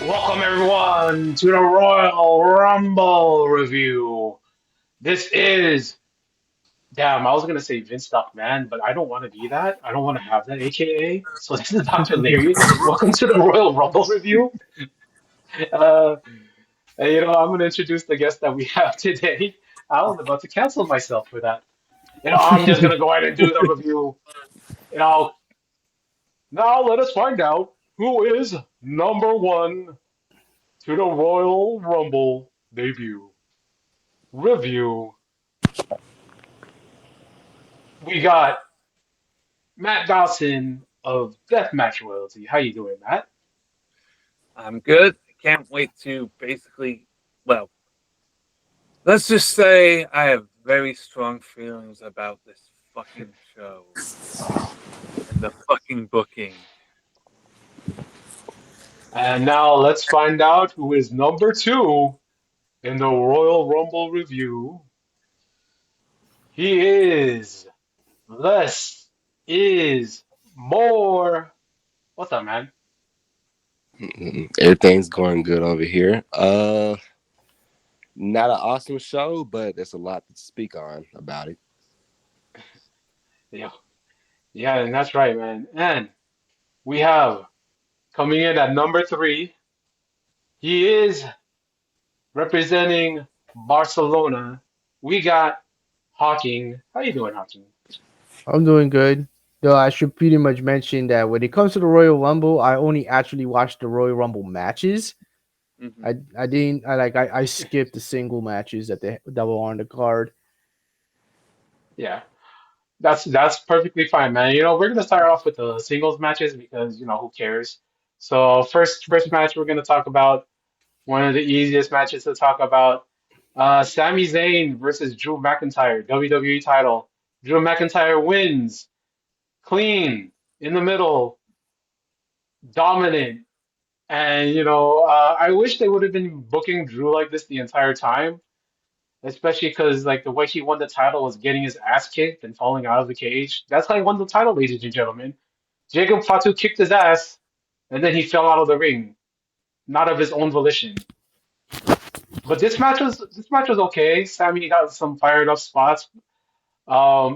Welcome everyone to the Royal Rumble review. This is damn. I was gonna say Vince McMahon, but I don't want to be that. I don't want to have that AKA. So this is Dr. Larry. Welcome to the Royal Rumble review. Uh, and, I'm gonna introduce the guest that we have today. I was about to cancel myself for that. I'm just gonna go ahead and do the review. You know, Now let us find out who is number one to the Royal Rumble debut. Review. We got Matt Dawson of Deathmatch Royalty. How you doing, Matt? I'm good. I can't wait to well, let's just say I have very strong feelings about this fucking show and the fucking booking. And now let's find out who is number two in the Royal Rumble review. He is less is more. What's up, man? Everything's going good over here. Not an awesome show, but there's a lot to speak on about it. Yeah, yeah, and that's right, man. And we have coming in at number three. He is representing Barcelona. We got Hawking. How you doing, Hawking? I'm doing good. Though I should pretty much mention that when it comes to the Royal Rumble, I only actually watched the Royal Rumble matches. Hmm. I didn't I skipped the single matches that were on the card. Yeah, that's perfectly fine, man. We're gonna start off with the singles matches because who cares. So first match we're gonna talk about one of the easiest matches to talk about. Sami Zayn versus Drew McIntyre, WWE title. Drew McIntyre wins clean in the middle, dominant. And I wish they would have been booking Drew like this the entire time, especially because like the way he won the title was getting his ass kicked and falling out of the cage. That's how he won the title, ladies and gentlemen. Jacob Fatu kicked his ass, and then he fell out of the ring, not of his own volition. But this match was okay. Sammy got some fired up spots. I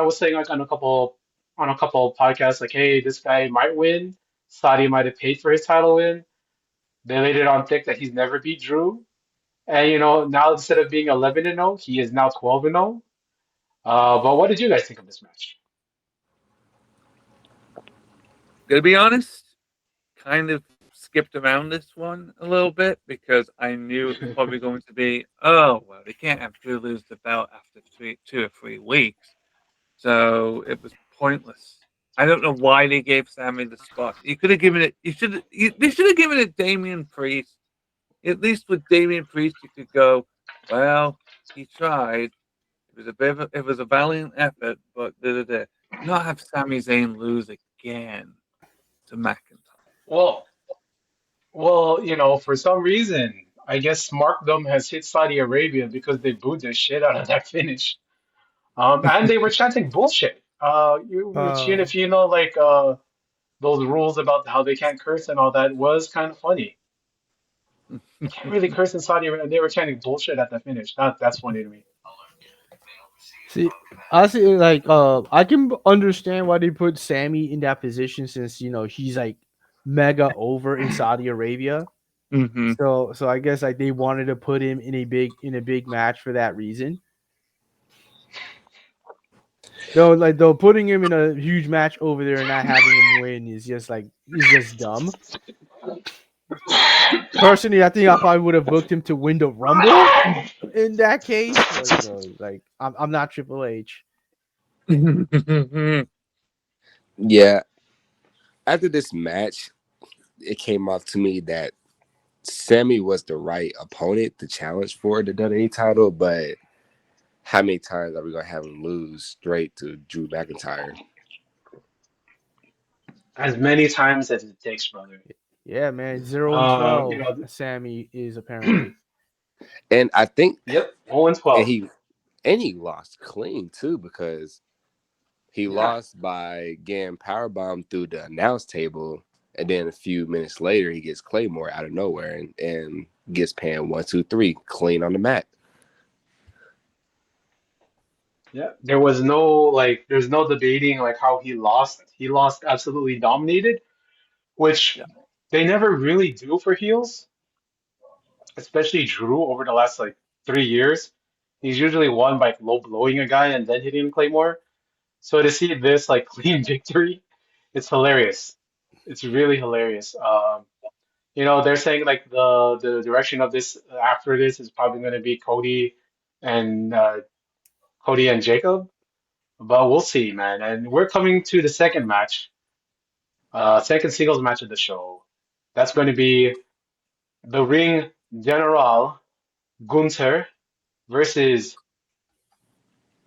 was saying like on a couple of podcasts like, hey, this guy might win. Saudi might have paid for his title win. They laid it on thick that he's never beat Drew. And now instead of being 11-0, he is now 12-0. But what did you guys think of this match? Gonna be honest, kind of skipped around this one a little bit because I knew it was probably going to be, oh well, they can't have Drew lose the belt after 2 or 3 weeks. So it was pointless. I don't know why they gave Sammy the spot. You could have given it. They should have given it Damian Priest. At least with Damian Priest, you could go, well, he tried. It was a valiant effort, but not have Sami Zayn lose again to McIntyre. Well, for some reason, I guess Markdom has hit Saudi Arabia because they booed the shit out of that finish. And they were chanting bullshit. Which, Uh, if like those rules about how they can't curse and all that was kind of funny. You can't really curse in Saudi Arabia. They were chanting bullshit at the finish. That's funny to me. See, honestly, like I can understand why they put Sammy in that position since he's like mega over in Saudi Arabia. Hmm. So I guess like they wanted to put him in a big match for that reason. Though putting him in a huge match over there and not having him win is just dumb. Personally, I think I probably would have booked him to win the Rumble in that case, but like I'm not Triple H. Yeah, after this match, it came off to me that Sammy was the right opponent to challenge for the WWE title, but how many times are we gonna have him lose straight to Drew McIntyre? As many times as it takes, brother. Yeah, man, 0 and You 12. know, Sammy is apparently. And I think, yep, 0 and and 12. he lost clean too because he Yeah. lost by getting powerbombed through the announce table And then a few minutes later, he gets Claymore out of nowhere and gets Pan 1, 2, 3 clean on the mat. Yeah, there was no like, there's no debating like how he lost. He lost absolutely dominated, which Yeah. they never really do for heels, especially Drew over the last like 3 years. He's usually won by low blowing a guy and then hitting Claymore. So to see this like clean victory, it's hilarious. It's really hilarious. They're saying like the direction of this after this is probably going to be Cody and Jacob, but we'll see, man. And we're coming to the second match, second singles match of the show. That's going to be the Ring General Gunther versus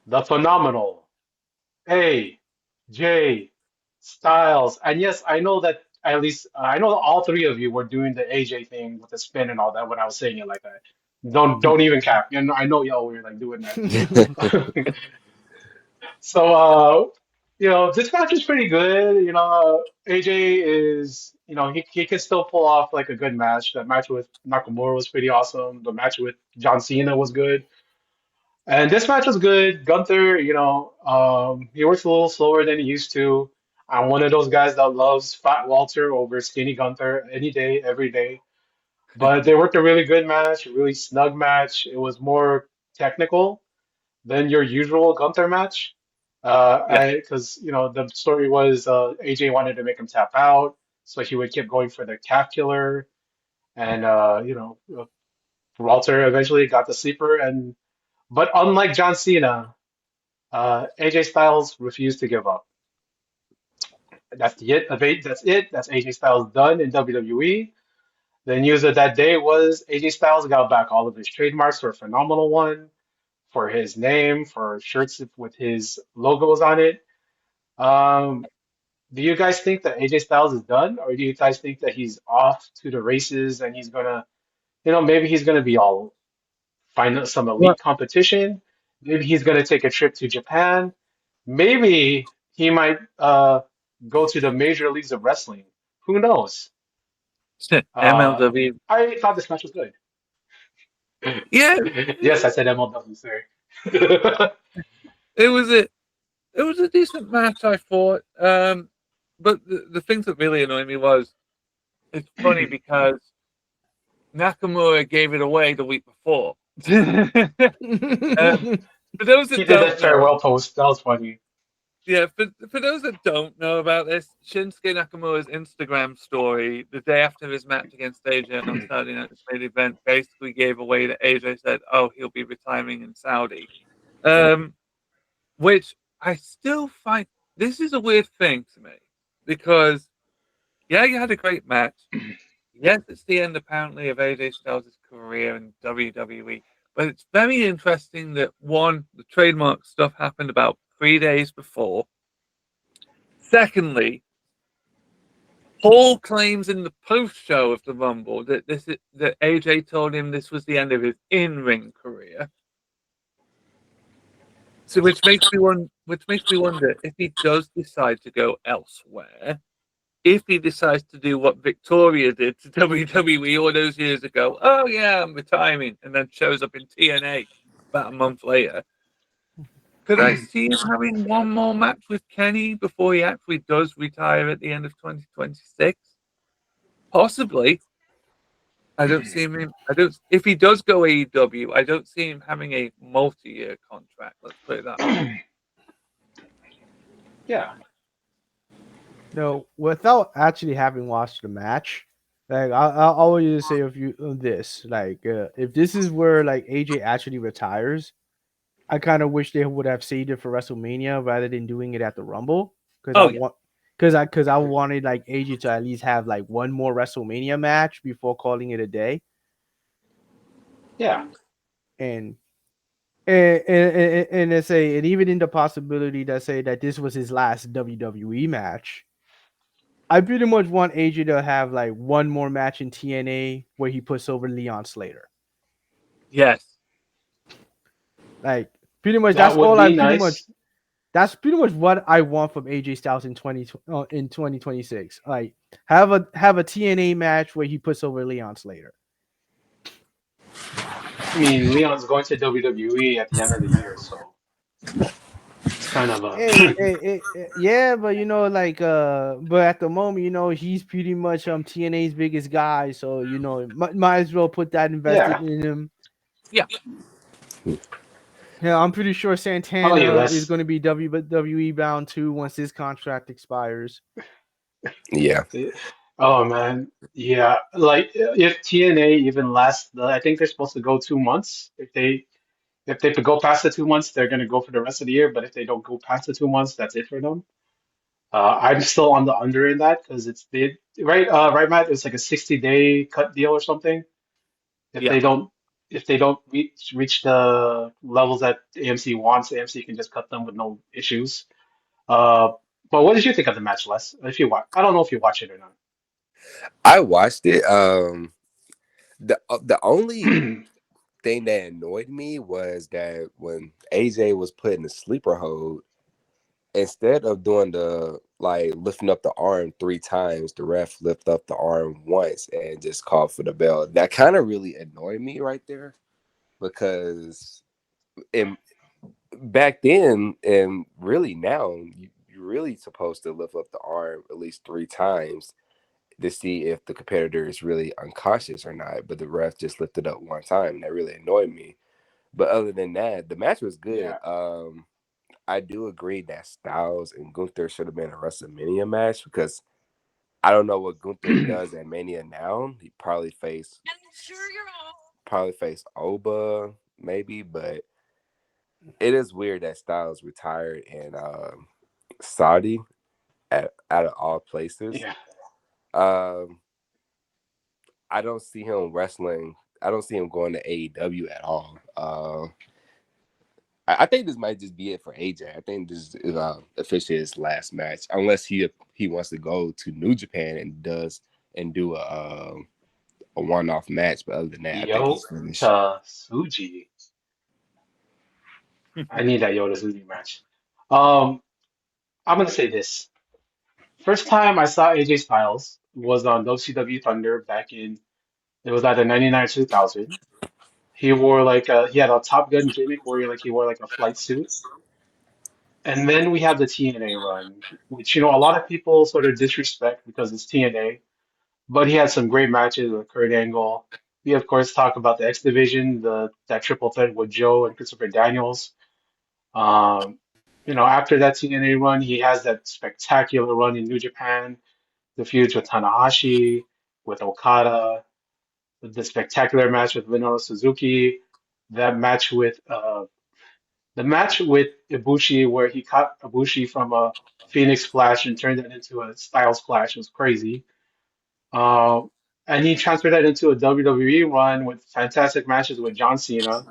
the phenomenal AJ Styles. And yes, I know that at least I know all three of you were doing the AJ thing with the spin and all that when I was saying it like that. Don't even cap. I know y'all were like doing that. So this match is pretty good. AJ is he can still pull off like a good match. That match with Nakamura was pretty awesome. The match with John Cena was good. And this match was good. Gunther, he works a little slower than he used to. I'm one of those guys that loves Fat Walter over Skinny Gunther any day, every day. But they worked a really good match, a really snug match. It was more technical than your usual Gunther match. Yeah. Because the story was AJ wanted to make him tap out, so he would keep going for the calf killer, and Walter eventually got the sleeper. But unlike John Cena, AJ Styles refused to give up. That's it. That's it. That's AJ Styles done in WWE. The news of that day was AJ Styles got back all of his trademarks for a phenomenal one, for his name, for shirts with his logos on it. Um, do you guys think that AJ Styles is done, or do you guys think that he's off to the races and he's gonna, maybe he's gonna be all find some Well, elite competition? Maybe he's gonna take a trip to Japan. Maybe he might go to the major leagues of wrestling. Who knows? MLW. I thought this match was good. Yeah, Yes, I said MLW, sorry. it was a it was a decent match, I thought. But the things that really annoyed me was it's funny because Nakamura gave it away the week before. um, for those He that did that don't know, farewell post. That was funny. yeah, for those that don't know about this, Shinsuke Nakamura's Instagram story the day after his match against AJ on Saturday Night's main event basically gave away that AJ said, "Oh, he'll be retiring in Saudi," which I still find this is a weird thing to me because yeah, you had a great match. Yes, it's the end apparently of AJ Styles' career in WWE, but it's very interesting that one, the trademark stuff happened about 3 days before. Secondly, Paul claims in the post-show of the Rumble that that AJ told him this was the end of his in-ring career. So, which makes me wonder if he does decide to go elsewhere. If he decides to do what Victoria did to WWE all those years ago, oh yeah, I'm retiring, and then shows up in TNA about a month later. Could I see him having one more match with Kenny before he actually does retire at the end of 2026? Possibly. I don't see him. I don't. If he does go AEW, I don't see him having a multi-year contract. Let's put it that way. Yeah. No, without actually having watched the match, like I'll always say of you this, like if this is where like AJ actually retires, I kind of wish they would have saved it for WrestleMania rather than doing it at the Rumble, because I Oh yeah, want because I wanted like AJ to at least have like one more WrestleMania match before calling it a day, Yeah. and and they say, and even in the possibility that say that this was his last WWE match, I pretty much want AJ to have like one more match in TNA where he puts over Leon Slater. yes. Like pretty much That that's would all I be pretty much nice. that's pretty much what I want from AJ Styles in 2026. Like have a TNA match where he puts over Leon Slater. I mean, Leon's going to WWE at the end of the year, so it's kind of a Yeah, but like but at the moment, he's pretty much TNA's biggest guy, so might as well put that invested yeah. in him. Yeah. Yeah, I'm pretty sure How about you, Santana is Les? going to be WWE bound too once his contract expires. Yeah, Oh man, yeah. Like if TNA even lasts, I think they're supposed to go 2 months. If they could go past the 2 months, they're gonna go for the rest of the year. But if they don't go past the 2 months, that's it for them. I'm still on the under in that because it's the right, Matt. It's like a 60-day cut deal or something. If Yeah. they don't if they don't reach the levels that AMC wants, AMC can just cut them with no issues. Uh, but what did you think of the match, Les? If you watch, I don't know if you watch it or I watched it. The only not. thing that annoyed me was that when AJ was put in the sleeper hold, instead of doing the like lifting up the arm 3 times, the ref lift up the arm once and just call for the bell. That kind of really annoyed me right there because in back then and really now you're really supposed to lift up the arm at least 3 times to see if the competitor is really unconscious or not. But the ref just lifted up 1 time. That really annoyed me. But other than that, the match was good. Yeah. I do agree that Styles and Gunther should have been a WrestleMania match because I don't know what Gunther does at Mania now. He probably face Oba maybe, but it is weird that Styles retired in Saudi out of all places. Yeah. Um, I don't see him wrestling. I don't see him going to AEW at all. I think this might just be it for AJ. I think this is officially his last match, unless he wants to go to New Japan and do a one-off match. But other than that, I think he's finished. Yota Tsuji. I need that Yota Tsuji match. Um, I'm gonna say this. First time I saw AJ Styles was on WCW Thunder back in it was either 99 or 2000. He had a Top Gun gimmick where he wore like a flight suit. And then we had the TNA run, which a lot of people sort of disrespect because it's TNA. But he had some great matches with Kurt Angle. We of course talk about the X Division, the that triple threat with Joe and Christopher Daniels. Um, after that TNA run, he has that spectacular run in New Japan, the feuds with Tanahashi, with Okada, the spectacular match with Minoru Suzuki, that match with the match with Ibushi where he caught Ibushi from a Phoenix Splash and turned it into a Styles Clash was crazy. Uh, and he transferred that into a WWE run with fantastic matches with John Cena,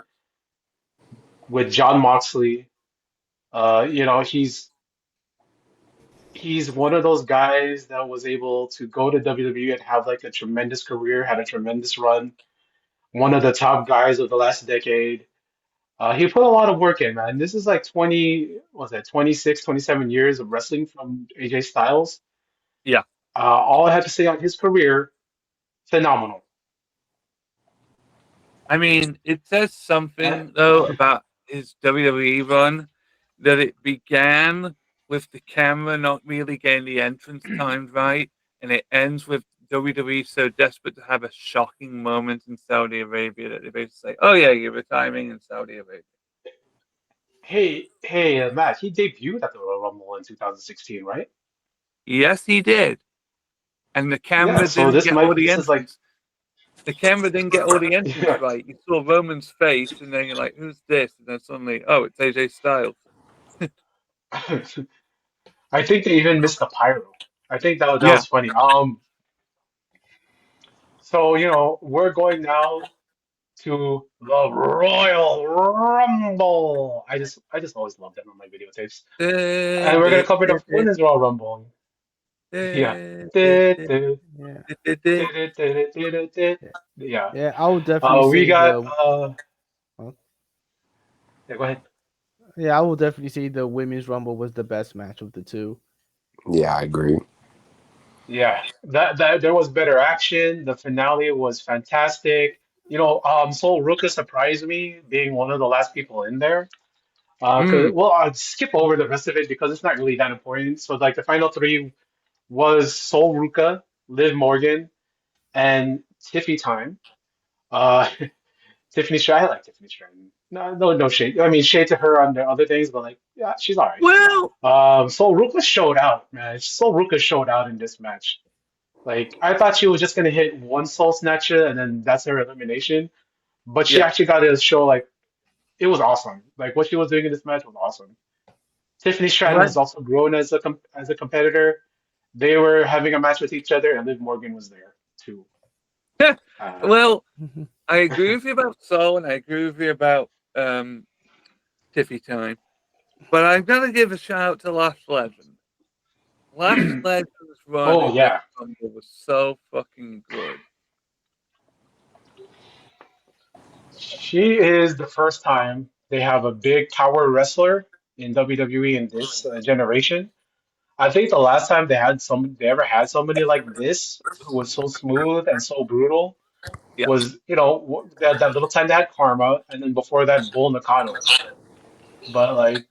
with John Moxley. He's one of those guys that was able to go to WWE and have like a tremendous career, had a tremendous run. One of the top guys of the last decade. He put a lot of work in, man. This is like 20, was that 26, 27 years of wrestling from AJ Styles. Yeah. All I have to say on his career, phenomenal. I mean, it says And, something though about his WWE run that it began with the camera not really getting the entrance timed right, and it ends with WWE so desperate to have a shocking moment in Saudi Arabia that they basically say, "Oh yeah, you're retiring in Saudi Arabia." hey, Matt, he debuted at the Royal Rumble in 2016, right? Yes, he did, and the Yeah, camera so didn't get all the this is like, entrance. The camera didn't get all the entrance yeah. right. You saw Roman's face, and then you're like, "Who's this?" And then suddenly, oh, it's AJ Styles. I think they even missed the pyro. I think that Yeah. was funny. So we're going now to the Royal Rumble. I just always love that on my videotapes. And we're gonna cover the Women's Royal Rumble. Yeah. Yeah, Yeah. yeah. I would definitely We say got the. Huh? yeah, go ahead. Yeah, I will definitely say the women's rumble was the best match of the two. Yeah, I agree. Yeah, that there was better action. The finale was fantastic. Sol Ruka surprised me being one of the last people in there. Mm, Well, I'll skip over the rest of it because it's not really that important. So like the final three was Sol Ruka, Liv Morgan, and Tiffy Time. Uh, Tiffany Stratton, I like Tiffany Stratton. No shade. I mean, shade to her on the other things, but like, yeah, she's all right. well, Sol Ruka showed out, man. Sol Ruka showed out in this match. Like, I thought she was just gonna hit one Soul Snatcher and then that's her elimination, but she yeah. actually got to show like it was awesome. Like what she was doing in this match was awesome. Tiffany Stratton What? has also grown as as a competitor. They were having a match with each other, and Liv Morgan was there too. Uh, Well, I agree with you about Soul, and I agree with you about Tiffy Time. But I've got to give a shout out to Last Legend. Last Legend's run oh in this yeah, Rumble was so fucking good. she is the first time they have a big power wrestler in WWE in this generation. I think the last time they ever had somebody like this who was so smooth and so brutal Yeah. was, that little time they had Karma, and then before that, Bull Nakano. But like,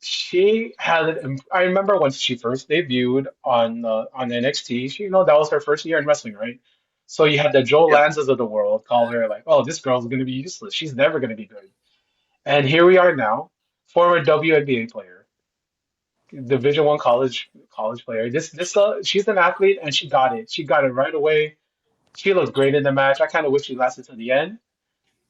she had it. I remember when she first debuted on NXT. That was her first year in wrestling, right? So you had the Joe Yeah. Lanzas of the world call her like, "Oh, this girl's gonna be useless. She's never gonna be good." And here we are now, former WNBA player, Division One college player. She's an athlete, and she got it. She got it right away. She looked great in the match. I kind of wish she lasted to the end.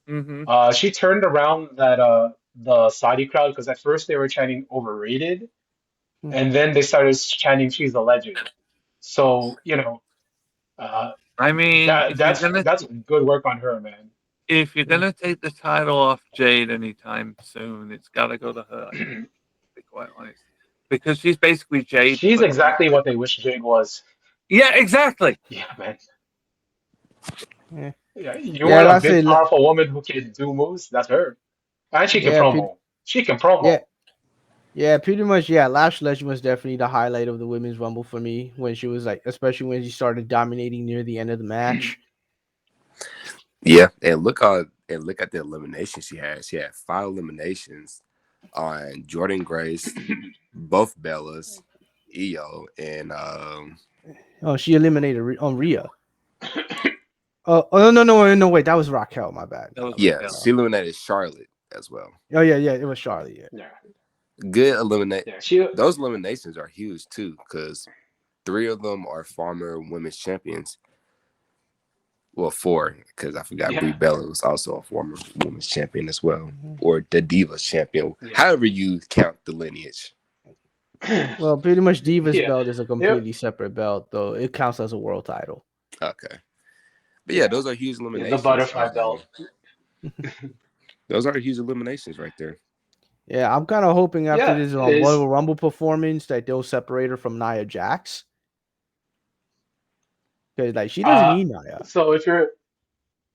Mm-hmm. She turned around the Saudi crowd because at first they were chanting overrated, and then they started chanting she's a legend. So uh, I mean, that's good work on her, man. if you're gonna take the title off Jade anytime soon, it's gotta go to her. I think, to be quite honest, because she's basically Jade, She's but not. exactly what they wish Jade was. Yeah, exactly. Yeah, man. Yeah, Yeah, you yeah, want a that's big, it. powerful woman who can do moves? That's her. And she can Yeah, promo. She can yeah, promo. yeah, pretty much. Yeah, Lash Legend was definitely the highlight of the women's rumble for me when she was like, especially when she started dominating near the end of the match. Yeah, and look at the elimination she had. She had 5 eliminations on Jordan Grace, both Bellas, Io, and Oh, she eliminated on Rhea. Oh no, wait, that was Raquel. My bad. That was yeah, Raquel. she eliminated Charlotte as well. Oh yeah, it was Charlie. Yeah. Yeah, Good eliminate. yeah. She. Those eliminations are huge too, because 3 of them are former women's champions. Well, 4, because I forgot Brie Yeah, Bella was also a former women's champion as well, Mhm. or the Divas champion. yeah, However you count the lineage. Well, pretty much Diva's yeah, belt is a yeah, completely separate belt, though it counts as a world title. Okay, but yeah, yeah. those are huge Yeah, the eliminations. butterfly belt. Those are huge eliminations right there. Yeah, I'm kind of hoping after Yeah, this it is. Royal Rumble performance that they'll separate her from Nia Jax because like she doesn't Uh, need Nia. so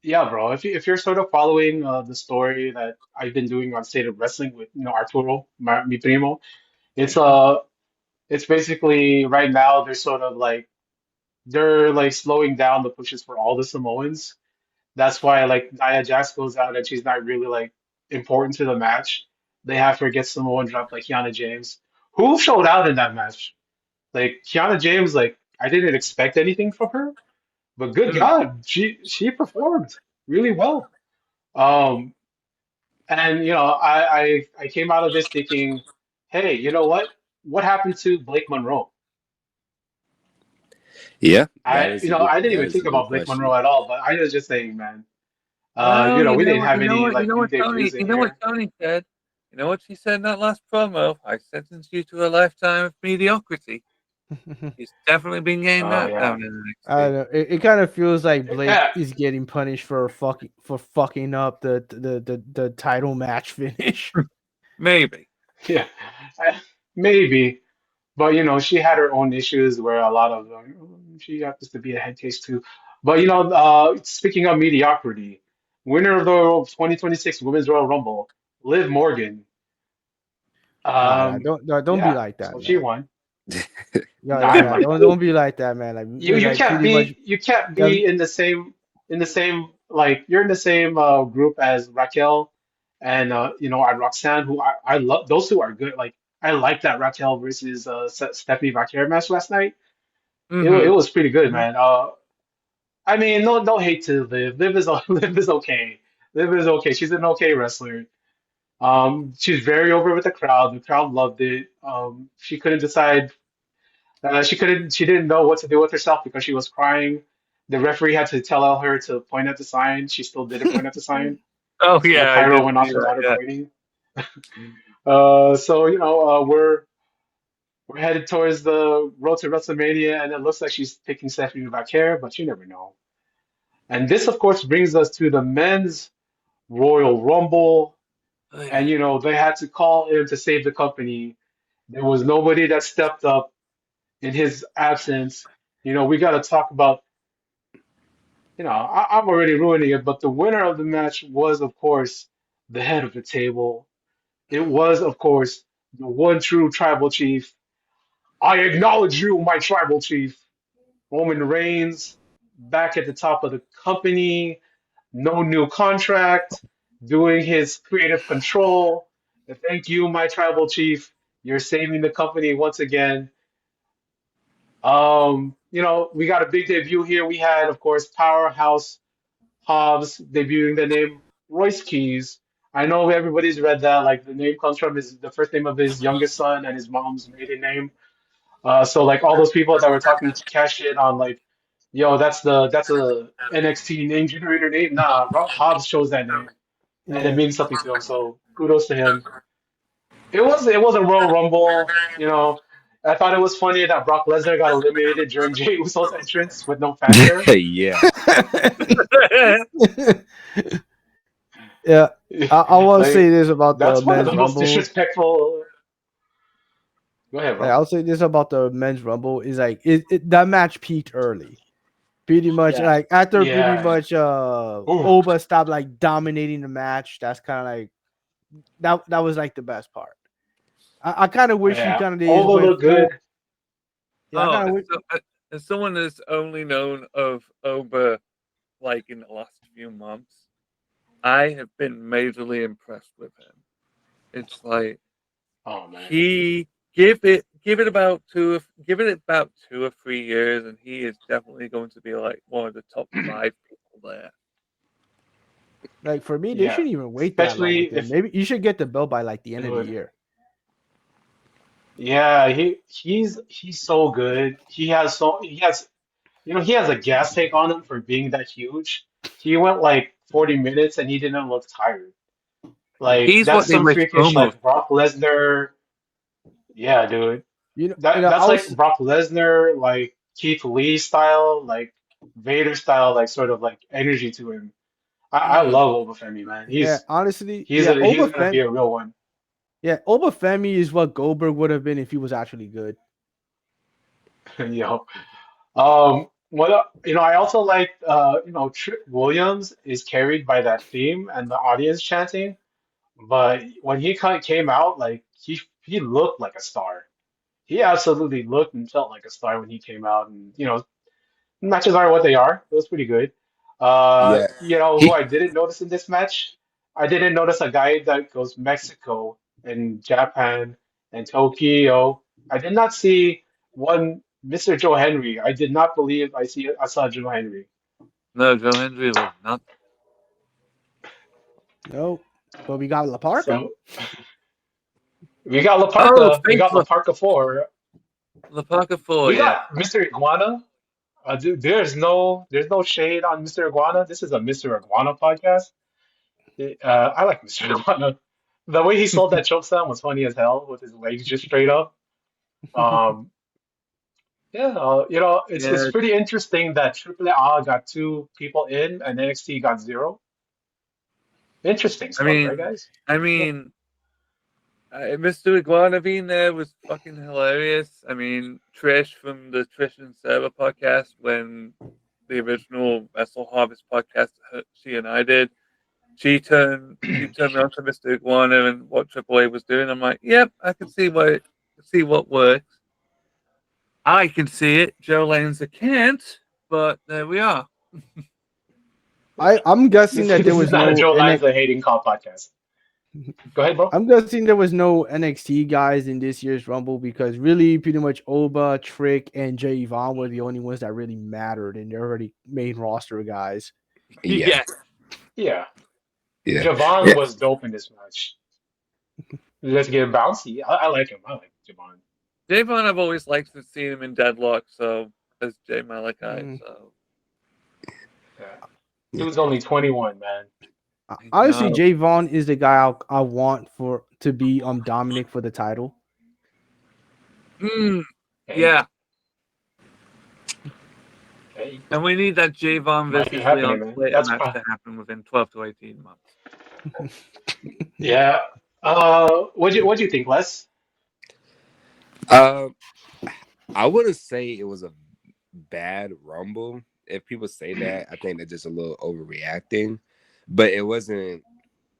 yeah, bro, if you're sort of following the story that I've been doing on State of Wrestling with Arturo, mi primo, it's Mhm. uh it's basically right now they're like slowing down the pushes for all the Samoans. That's why like Nia Jax goes out and she's not really like important to the match. They have her get Samoan dropped like Kiana James, who showed out in that match. Like Kiana James, like I didn't expect anything from her, but good Mm. God, she performed really well. Um, and I came out of this thinking, hey, you know what? What happened to Blake Monroe? Yeah, I you know I didn't that even is a think good about Blake question. Monroe at all, but I was just saying, man. Well, We didn't have any you like know new what Tony, debuts in here. said. You know what she said in that last promo? I sentenced you to a lifetime of mediocrity. He's definitely been getting Oh that yeah, down in I don't NXT. know. It kind of feels like Blake yeah, is getting punished for fucking up the title match finish. Maybe. yeah, maybe. But she had her own issues where a lot of she happens to be a head case too. But speaking of mediocrity, winner of the 2026 Women's Royal Rumble, Liv Morgan. Nah, Um, don't be yeah, like that, so she man. won. Yeah, Nah, yeah, don't be like that, man. you Like can't pretty much. Yeah, be in the same like you're in the same group as Raquel and and Roxanne, who I love. Those two are good. Like I like that Raquel versus Stephanie Vaquer match last night. It Mm-hmm. was pretty good, Mm-hmm. man. I mean, no hate to Liv. Liv is Liv is okay. Liv is okay. She's an okay wrestler. She's very over with the crowd. The crowd loved it. She couldn't decide. She couldn't. She didn't know what to do with herself because she was crying. The referee had to tell her to point at the sign. She still didn't point at the sign, Oh so the yeah, I pyro did went see off that. without her Yeah. pointing. So we're headed towards the road to WrestleMania, and it looks like she's picking Stephanie Vaquer, but you never know. And this, of course, brings us to the men's Royal Rumble. Oh, And, yeah. they had to call him to save the company. There was nobody that stepped up in his absence. We got to talk about, I'm already ruining it, but the winner of the match was, of course, the head of the table. It was, of course, the one true tribal chief. I acknowledge you, my tribal chief. Roman Reigns, back at the top of the company, no new contract, doing his creative control. Thank you, my tribal chief. You're saving the company once again. We got a big debut here. We had, of course, Powerhouse Hobbs debuting the name Royce Keys. I know everybody's read that. Like the name comes from the first name of his youngest son and his mom's maiden name. So like all those people that were talking cash shit on like, yo, that's a NXT name generator name. Nah, Hobbs chose that name, and it yeah. means something to him. So kudos to him. It was a Royal Rumble. I thought it was funny that Brock Lesnar got eliminated during Jey Uso's entrance with no fanfare. Yeah. Yeah, I want to say Like this about the that's one of men's the most rumble. disrespectful. Go ahead, Yeah, bro. I'll say this about the men's rumble is like that match peaked early. Pretty much Yeah, like after pretty yeah. much Ooh, Oba stopped like dominating the match. That's kind of like that was like the best part. I kind of wish he yeah. kind of just Ova went looked full. good. Yeah, I Oh, kind of wish. as someone that's only known of Oba like in the last few months, I have been majorly impressed with him. It's like Oh man. he give it about 2 or 3 years, and he is definitely going to be like one of the top 5 people there. Like for me, they Yeah. shouldn't even wait that long Especially with him. if, Maybe you should get the bill by like the end of the dude. year. Yeah, he's so good. He has a gas tank on him for being that huge. He went like 40 minutes and he didn't look tired. Like He's that's what they some make freakish promos. like Brock Lesnar. Yeah, dude. You That know, I that's like was Brock Lesnar, like Keith Lee style, like Vader style, like sort of like energy to him. I Mm. love Obafemi, man. yeah, He's honestly, he's yeah, a he's gonna be a real one. Obafemi is what Goldberg would have been if he was actually good. Yo. What I also like Trip Williams is carried by that theme and the audience chanting, but when he came out, like he looked like a star. He absolutely looked and felt like a star when he came out, and matches are what they are. It was pretty good. Yeah. Who He I didn't notice in this match? I didn't notice a guy that goes Mexico and Japan and Tokyo. I did not see one Mr. Joe Henry. I did not believe I saw Joe Henry. No, Joe Hendry was not. No, but we got La Parca. So we got Oh, Laparca. We got Facebook, Laparca 4. Lapaka 4, We yeah. got Mr. Iguana. Dude, there's no shade on Mr. Iguana. This is a Mr. Iguana podcast. I like Mr. Iguana. The way he sold that choke slam was funny as hell with his legs just straight up. Um, yeah, it's Yeah, pretty interesting that AAA got two people in and NXT got zero. Interesting I stuff, right, mean, guys? I Yeah, mean, Mr. Iguana being there was fucking hilarious. I mean, Trish from the Trish and Sarah podcast, when the original Wrestle Harvest podcast she and I did, she turned me on to Mystic Warner and what Triple A was doing. I'm like, yep, I can see what works. I can see it. Joe Lanza can't, but there we are. I'm guessing that there This is was not a no Joe NX. Lanza hating call podcast. Go ahead, bro. I'm guessing there was no NXT guys in this year's Rumble because really, pretty much Oba, Trick, and Jay Vaughn were the only ones that really mattered, and they're already main roster guys. Yeah, Yeah. Yeah, yeah, Javon yeah. was dope in this match. Let's get bouncy. I like him. I like Javon. Javon, I've always liked to see him in Deadlock, so as Jay Malachi, Mm. so Yeah. Yeah. Dude's only 21, man. Honestly, no. Jay Vaughn is the guy I want for to be Dominic for the title. Hey, Yeah. hey, And we need that Javon might be versus happening, Leon man. Slater That's match fine. to happen within 12 to 18 months. Yeah. What'd you think, Les? Um, I wouldn't say it was a bad Rumble. If people say that, I think they're just a little overreacting. But it wasn't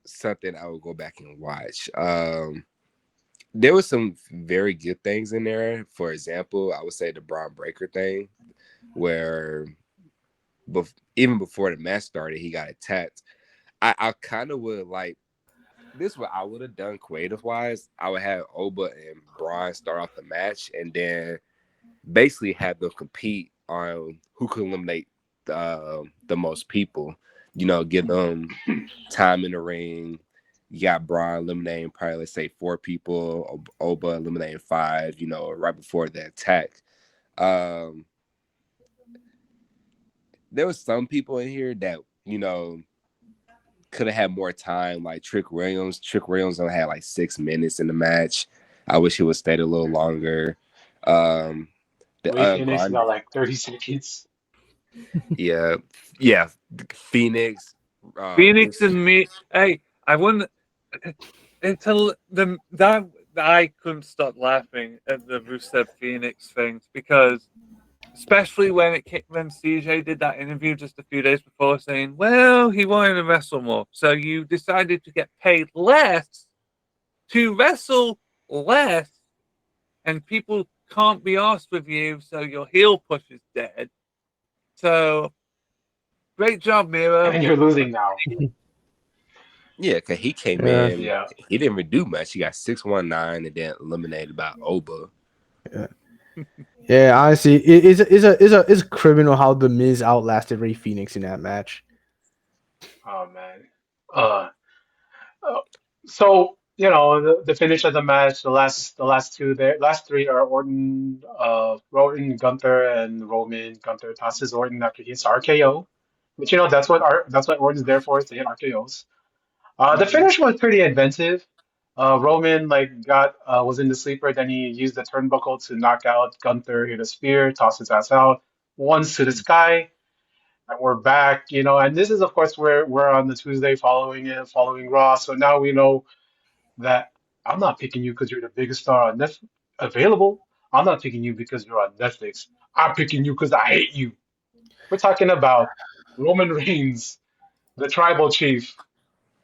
something I would go back and watch. There was some very good things in there. For example, I would say the Braun Breaker thing, where even before the match started, he got attacked. I kind of would like this. What I would have done creative wise, I would have Oba and Braun start off the match, and then basically have them compete on who can eliminate the most people. You know, give them time in the ring. You got Braun eliminating probably, let's say, 4 people, Oba eliminating 5, you know, right before the attack. Um, there was some people in here that, you know, could have had more time, like Trick Williams. Trick Williams only had like 6 minutes in the match. I wish he would stayed a little longer. Um, the Ray Phoenix Garden, got like 30 seconds. yeah, yeah, Phoenix. Phoenix Who's and me. Hey, I wouldn't until the that I couldn't stop laughing at the Rusev Phoenix things because especially when when CJ did that interview just a few days before saying, well, he wanted to wrestle more. So you decided to get paid less to wrestle less and people can't be asked with you, so your heel push is dead. So great job, Miro. And you're losing now. yeah, because he came Yeah, in, Yeah. he didn't even do much. He got 619 and then eliminated by Oba. yeah, yeah. Honestly, it's criminal how the Miz outlasted Ray Phoenix in that match. Oh man. Uh, uh, so the finish of the match, the last two there, last three are Orton, Gunther, and Roman. Gunther tosses Orton after he hits RKO, but that's what Orton's there for, is to hit RKOs. The finish was pretty inventive. Roman like got was in the sleeper, then he used the turnbuckle to knock out Gunther, hit a spear, toss his ass out, once to the sky, and we're back. And this is of course where we're on the Tuesday following Raw. So now we know that I'm not picking you because you're the biggest star on Netflix available. I'm not picking you because you're on Netflix. I'm picking you because I hate you. We're talking about Roman Reigns, the Tribal Chief,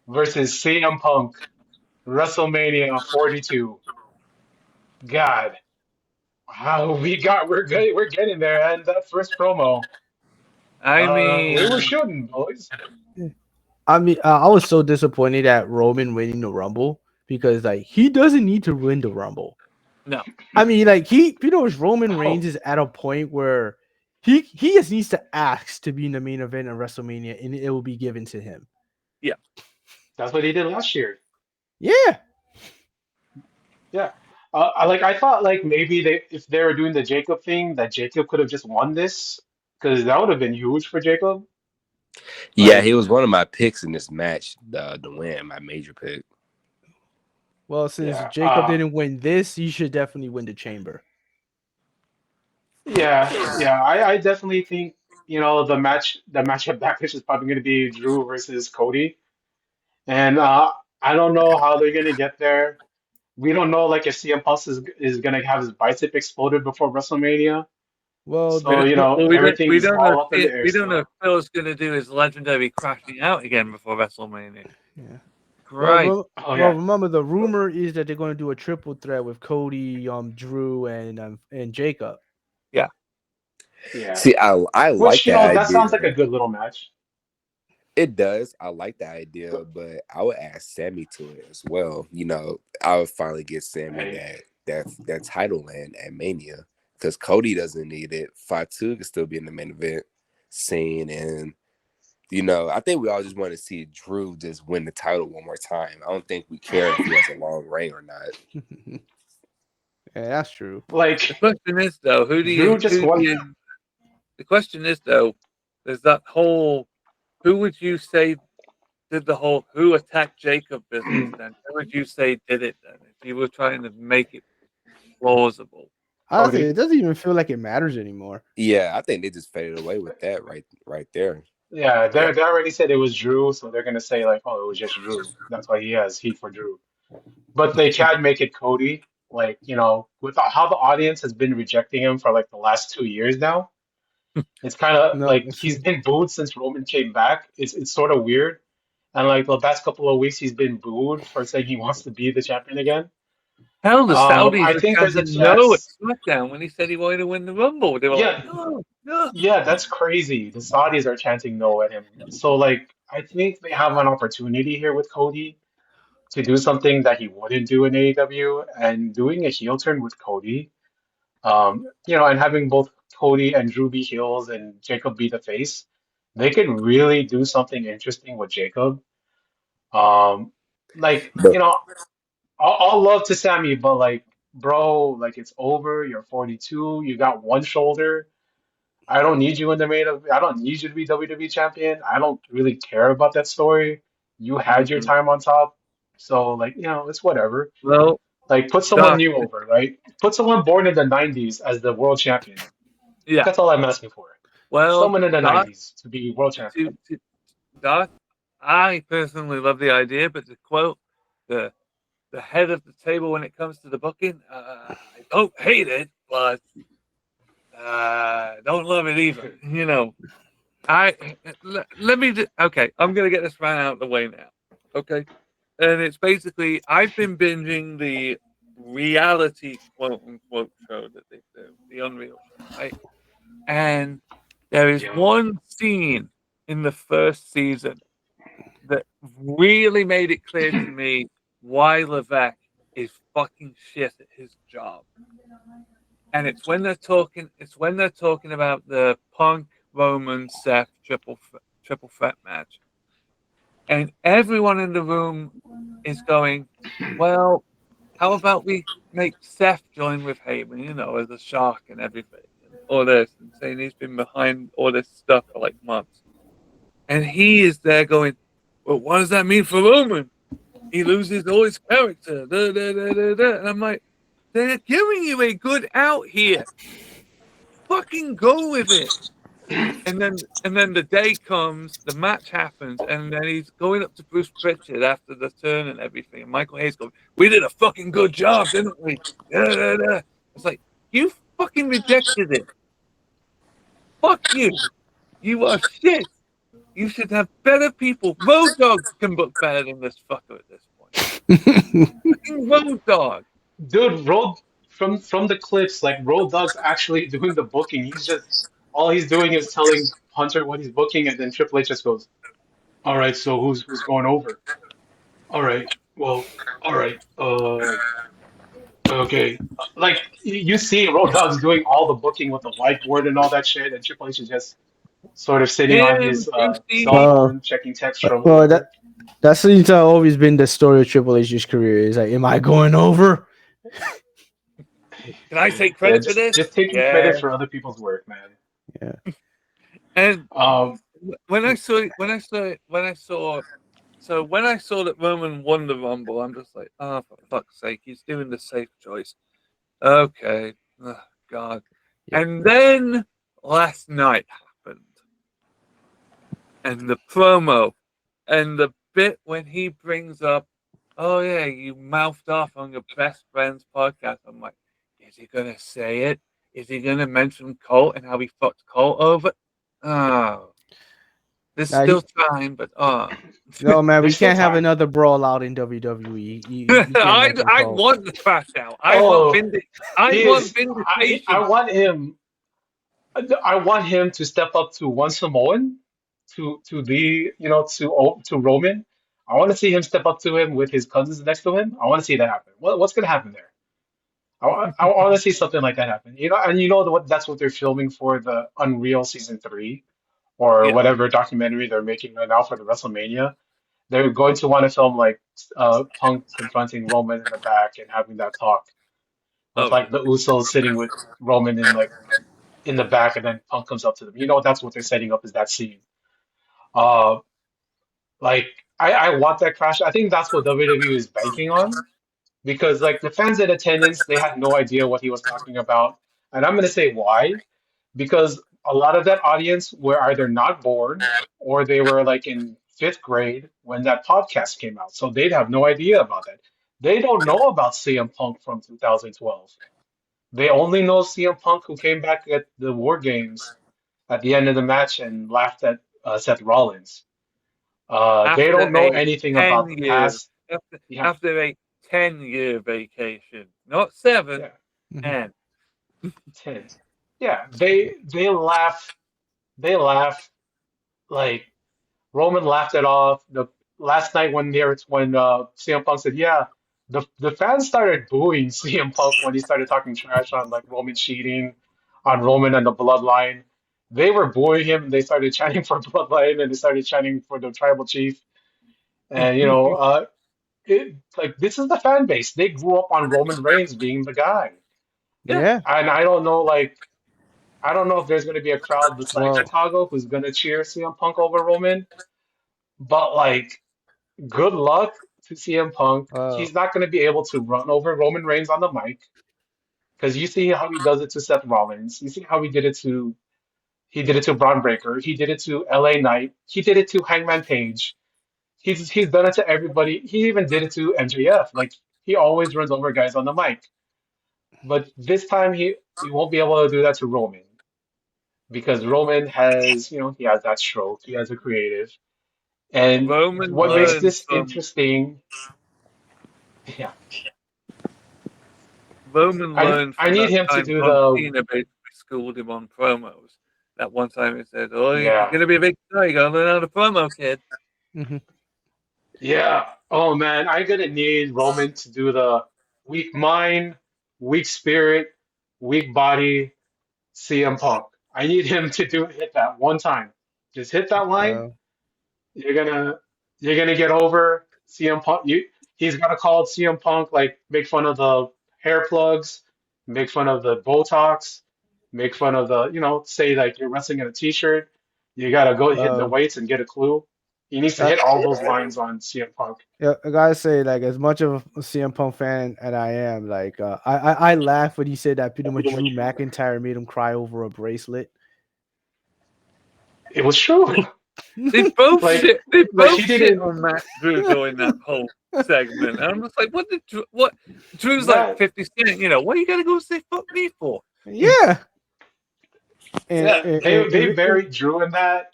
versus CM Punk, WrestleMania 42. God, how we're getting there, and that first promo, I we mean, were shooting, boys. I mean, I was so disappointed at Roman winning the Rumble because like he doesn't need to win the Rumble. no. I mean, like Roman Reigns Oh, is at a point where he just needs to ask to be in the main event of WrestleMania, and it will be given to him. Yeah. that's what he did last year. Yeah, Yeah. I thought like maybe if they were doing the Jacob thing, that Jacob could have just won this, because that would have been huge for Jacob. Yeah, Like, he was one of my picks in this match, the win, my major pick. well, since yeah, Jacob didn't win this, he should definitely win the Chamber. yeah. I definitely think the match at Backlash is probably going to be Drew versus Cody, and I don't know how they're going to get there. We don't know like if CM Punk is going to have his bicep exploded before WrestleMania. Well, So, Well, we everything's don't know all up in the if air we don't know if still. Phil's going to do his legendary crashing out again before WrestleMania. yeah. Well, Great. Oh well, yeah, remember the rumor is that they're going to do a triple threat with Cody, Drew, and Jacob. Yeah. yeah. See, I like Which, that that sounds idea. like a good little match. It does. I like the idea, but I would add Sammy to it as well. I would finally get Sammy Right. that title land at Mania because Cody doesn't need it. Fatu can still be in the main event scene, and I think we all just want to see Drew just win the title one more time. I don't think we care if he has a long reign or not. Yeah, that's true. The Like, question is though, Drew just won. the question is though, there's that whole, who would you say did the whole who attacked Jacob business then? Who would you say did it then? If you were trying to make it plausible. Honestly, it Cody. doesn't even feel like it matters anymore. Yeah, I think they just faded away with that right there. Yeah, Yeah. they already said it was Drew, so they're gonna say like, oh, it was just Drew. That's why he has heat for Drew. But they can't make it Cody. Like, with how the audience has been rejecting him for like the last 2 years now, it's kind of No, like he's been booed since Roman came back. It's sort of weird. And like the past couple of weeks, he's been booed for saying he wants to be the champion again. Hell, the Saudis I were think there's a chanting no at chance. SmackDown when he said he wanted to win the Rumble. They were like, Yeah, no, no. yeah, that's crazy. The Saudis are chanting no at him. So like, I think they have an opportunity here with Cody to do something that he wouldn't do in AEW, and doing a heel turn with Cody. And having both Cody and Drew be heels and Jacob be the face, they could really do something interesting with Jacob. Um, like, But all love to Sammy, but like, bro, like it's over. You're 42. You got one shoulder. I don't need you in the main of. I don't need you to be WWE champion. I don't really care about that story. You had your Mhm. time on top, so like, it's whatever. Well, Like, put someone Doc, new over, right? Put someone born in the 90s as the world champion. yeah. That's all I'm asking for. Well, Someone in the Doc, 90s to be world champion. to Doc, I personally love the idea, but to quote the the head of the table when it comes to the booking, I don't hate it, but don't love it either. Let me okay. I'm gonna get this right out of the way now. Okay, and it's basically I've been binging the reality quote unquote show that they do, the Unreal show, right? And there is Yeah. one scene in the first season that really made it clear to me why Levesque is fucking shit at his job. And it's when they're talking. It's when they're talking about the Punk Roman Seth triple threat match, and everyone in the room is going, "Well, how about we make Seth join with Heyman, as a shark and everything, and all this, and saying he's been behind all this stuff for like months." And he is there going, "Well, what does that mean for Roman? He loses all his character." Da, da, da, da, da. And I'm like, they're giving you a good out here. Fucking go with it. And then the day comes, the match happens, and then he's going up to Bruce Pritchard after the turn and everything. And Michael Hayes goes, "We did a fucking good job, didn't we?" Da, da, da. It's like, you fucking rejected it. Fuck you. You are shit. You should have better people. Road Dogg can book better than this fucker at this point. Fucking Road Dogg. Dude, from the clips, like Road Dogg's actually doing the booking. All he's doing is telling Hunter what he's booking, and then Triple H just goes, "All right, so who's going over? All right, well, all right, okay." Like you see, Road Dogg's doing all the booking with the whiteboard and all that shit, and Triple H is just sort of sitting on Him, his cell Juicy. well, phone, checking texts from well, whoever. that seems to have always been the story of Triple H's career. Is like, am I going over? Can I take Yeah, credit for just this? just taking Yeah. credit for other people's work, man. Yeah. And Um, when I saw that Roman won the Rumble, I'm just like, oh, for fuck's sake, he's doing the safe choice. Okay. Oh, God. Yeah. And then last night happened. And the promo and the bit when he brings up, "Oh, yeah, you mouthed off on your best friend's podcast." I'm like, is he going to say it? Is he going to mention Cole and how he fucked Cole over? Oh, there's Now still he, time, but no man, we There's still can't have time. another brawl out in WWE. You can't mention I Cole. want the crash out. Oh, I he want is. I vindication. want him. I want him to step up to one Samoan, to the to Roman. I want to see him step up to him with his cousins next to him. I want to see that happen. What's gonna happen there? I want to see something like that happen. And what that's what they're filming for the Unreal season 3 or Yeah. whatever documentary they're making right now for the Wrestlemania. They're going to want to film like Punk confronting Roman in the back and having that talk with Oh yeah. like the Usos sitting with Roman in the back, and then Punk comes up to them. That's what they're setting up is that scene. Uh, like I want that crash. I think that's what WWE is banking on because like the fans in attendance, they had no idea what he was talking about, and I'm gonna say why, because a lot of that audience were either not born or they were like in fifth grade when that podcast came out, so they'd have no idea about that. They don't know about CM Punk from 2012. They only know CM Punk who came back at the War Games at the end of the match and laughed at Seth Rollins. They After don't know a anything about ten the year past. after Yeah, after a 10-year vacation, not 7, yeah, Mhm. 10. 10. Yeah, they laugh. They laugh like Roman laughed it off. The last night when CM Punk said, "Yeah," the fans started booing CM Punk when he started talking trash on like Roman cheating, on Roman and the Bloodline. They were booing him. They started chanting for Bloodline and they started chanting for the Tribal Chief. And like this is the fan base. They grew up on Roman Reigns being the guy. Yeah. Yeah. And I don't know if there's going to be a crowd besides Well, Chicago who's going to cheer CM Punk over Roman, but like good luck to CM Punk. uh, He's not going to be able to run over Roman Reigns on the mic because you see how he does it to Seth Rollins. You see how he did it to Braun Breaker. He did it to LA Knight. He did it to Hangman Page. He's done it to everybody. He even did it to MJF. Like he always runs over guys on the mic. But this time he won't be able to do that to Roman because Roman has, he has that stroke. He has a creative. And Roman what makes learned this from interesting, yeah, Roman learned I from need that him to time do John the Cena basically schooled him on promos. That one time he said, "Oh, you're yeah. gonna be a big star. You gotta learn how to promo, kid." mhm. Yeah. Oh man, I'm gonna need Roman to do the weak mind, weak spirit, weak body, CM Punk. I need him to hit that one time. Just hit that line. Uh, You're gonna you're gonna get over CM Punk. He's gonna call CM Punk like make fun of the hair plugs, make fun of the Botox, make fun of the say like you're wrestling in a t-shirt. You gotta go hit the uh, weights and get a clue. He needs to uh, hit all those lines on CM Punk. yeah, I gotta say, like, as much of a CM Punk fan and I am, like, I laughed when he said that pretty much Drew McIntyre made him cry over a bracelet. It was true. They both Like shit. They like both he shit didn't on Matt Drew during that whole segment. And I'm just like, what did what? Drew's like Matt. 50 Cent. What are you gotta go say fuck me for? Yeah, and, Yeah, and, and, they and- and- buried Drew in that.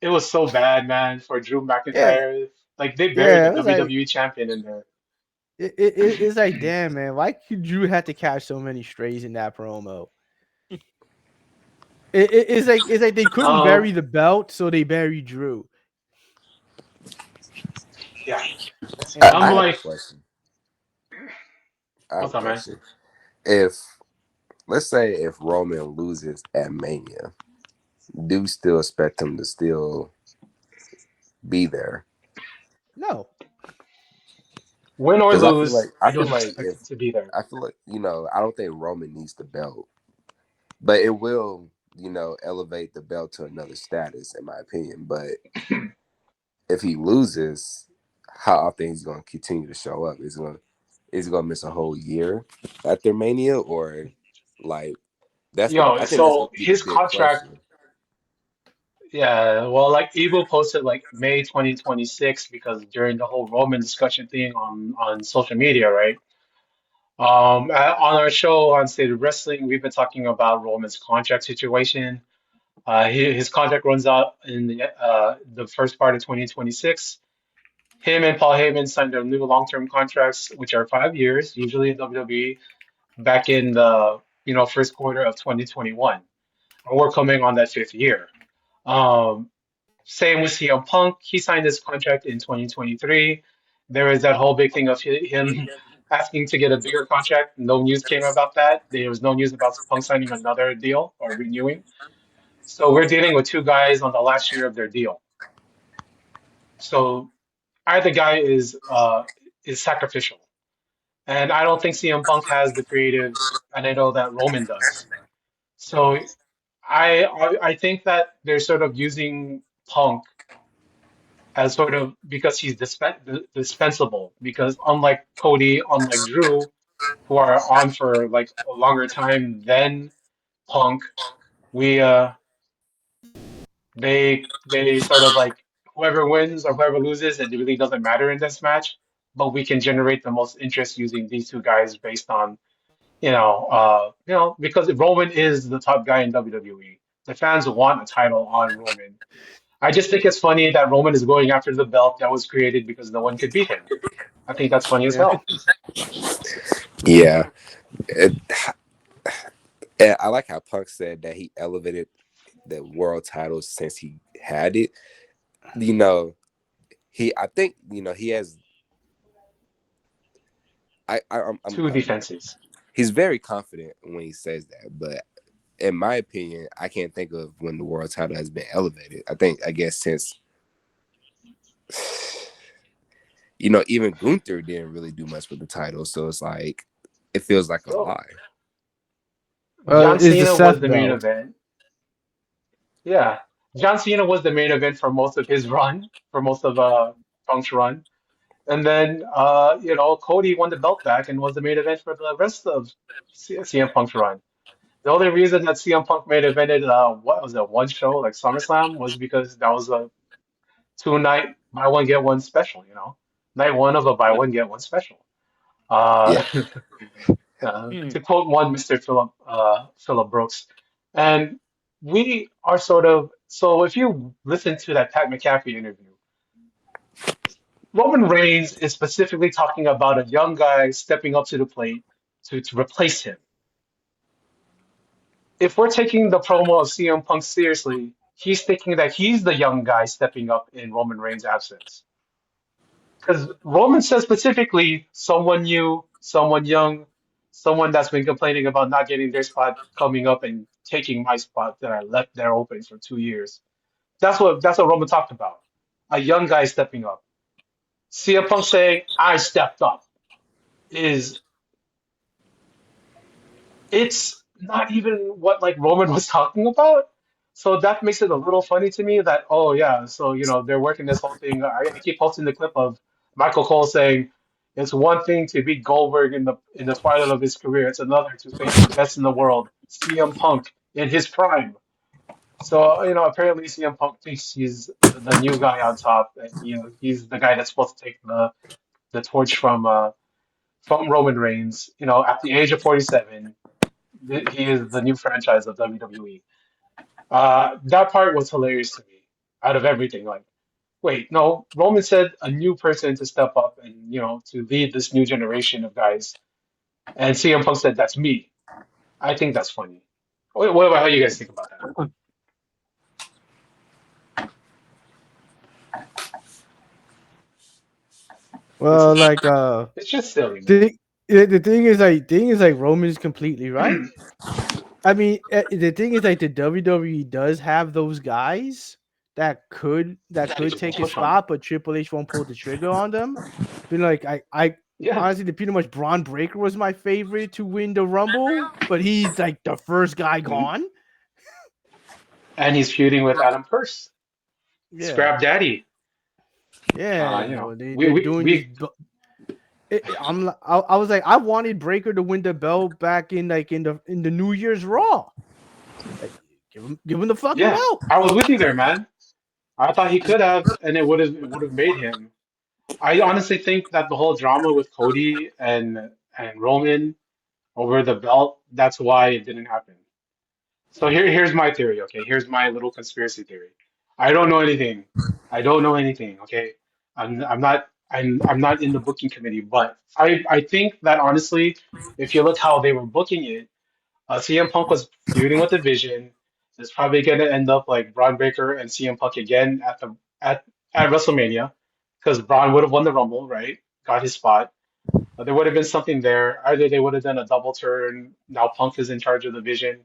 It was so bad, man, for Drew yeah, McIntyre. Like they buried the yeah, it was like WWE champion in there. it's like, damn man, why could Drew have to catch so many strays in that promo? It's like they couldn't Um, bury the belt, so they buried Drew. yeah. And I'm I have a like, question. I have what's a up, man? question. If let's say if Roman loses at Mania, do you still expect him to still be there? no, Win or Because lose, I I feel don't like expect if him to be there. I feel like I don't think Roman needs the belt, but it will elevate the belt to another status, in my opinion. But if he loses, how often he's going to continue to show up? Is he going to miss a whole year after Mania, or like Yo, I think that's going so to be the his big contract, question. yeah, well, like Evo posted like May 2026 because during the whole Roman discussion thing on social media, right? On our show on State of Wrestling, we've been talking about Roman's contract situation. His contract runs out in the first part of 2026. Him and Paul Heyman signed their new long-term contracts, which are 5 years, usually in WWE, back in the first quarter of 2021. And we're coming on that fifth year. Um, Same with CM Punk. He signed his contract in 2023. There was that whole big thing of him asking to get a bigger contract. No news came about that. There was no news about Punk signing another deal or renewing. So we're dealing with two guys on the last year of their deal. So either guy is sacrificial, and I don't think CM Punk has the creative, and I know that Roman does. So I think that they're sort of using Punk as sort of because he's dispensable. Because unlike Cody, unlike Drew, who are on for like a longer time than Punk, we they sort of like whoever wins or whoever loses, it really doesn't matter in this match. But we can generate the most interest using these two guys based on because Roman is the top guy in WWE. The fans want a title on Roman. I just think it's funny that Roman is going after the belt that was created because no one could beat him. I think that's funny as Yeah. hell. Yeah. It, and I like how Punk said that he elevated the world title since he had it. I think he has. Two defenses. He's very confident when he says that, but in my opinion, I can't think of when the world title has been elevated. I guess since even Gunther didn't really do much with the title, so it's like it feels like a Well, lie. John Is the Cena was Seth the main belt? event. Yeah, John Cena was the main event for most of his run, for most of Punk's run, and then Cody won the belt back and was the main event for the rest of CM Punk's run. The only reason that CM Punk main evented what was it, one show like SummerSlam was because that was a two-night buy one get one special. Night one of a buy one get one special. Uh, Yeah, to quote one Mr. Philip Brooks, and we are sort of so. If you listen to that Pat McAfee interview, Roman Reigns is specifically talking about a young guy stepping up to the plate to replace him. If we're taking the promo of CM Punk seriously, he's thinking that he's the young guy stepping up in Roman Reigns' absence. Because Roman says specifically someone new, someone young, someone that's been complaining about not getting their spot coming up and taking my spot that I left there open for 2 years. That's what Roman talked about. A young guy stepping up. CM Punk saying, I stepped up is it's not even what like Roman was talking about. So that makes it a little funny to me that, oh yeah, so they're working this whole thing. I keep posting the clip of Michael Cole saying it's one thing to beat Goldberg in the twilight of his career. It's another to face the best in the world, CM Punk in his prime. So apparently CM Punk thinks he's the new guy on top, and he's the guy that's supposed to take the torch from Roman Reigns. At the age of 47, he is the new franchise of WWE. That part was hilarious to me. Out of everything, like, wait, no, Roman said a new person to step up and to lead this new generation of guys, and CM Punk said that's me. I think that's funny. What about how you guys think about that? It's Well, like it's just silly, man. the thing is like Roman's completely right. I mean, the thing is like the WWE does have those guys that They could just won't take his push on him. spot, but Triple H won't pull the trigger on them. Been like I Yeah, honestly, the pretty much Braun Breaker was my favorite to win the Rumble, but he's like the first guy mhm. gone. And he's feuding with Adam Pearce, Yeah, Scrap Daddy. yeah. We They're we doing this. we I was like, I wanted Breaker to win the belt back in like in the New Year's Raw. Like, give him the fucking yeah. belt. I was with you there, man. I thought he could have, and it would have made him. I honestly think that the whole drama with Cody and Roman over the belt. That's why it didn't happen. So here's my theory, okay? Here's my little conspiracy theory. I don't know anything. I don't know anything, okay? I'm not in the booking committee, but I think that honestly, if you look how they were booking it, CM Punk was feuding with the Vision. It's probably going to end up like Braun Breaker and CM Punk again at WrestleMania, because Braun would have won the Rumble, right? Got his spot. There would have been something there. Either they would have done a double turn. Now Punk is in charge of the Vision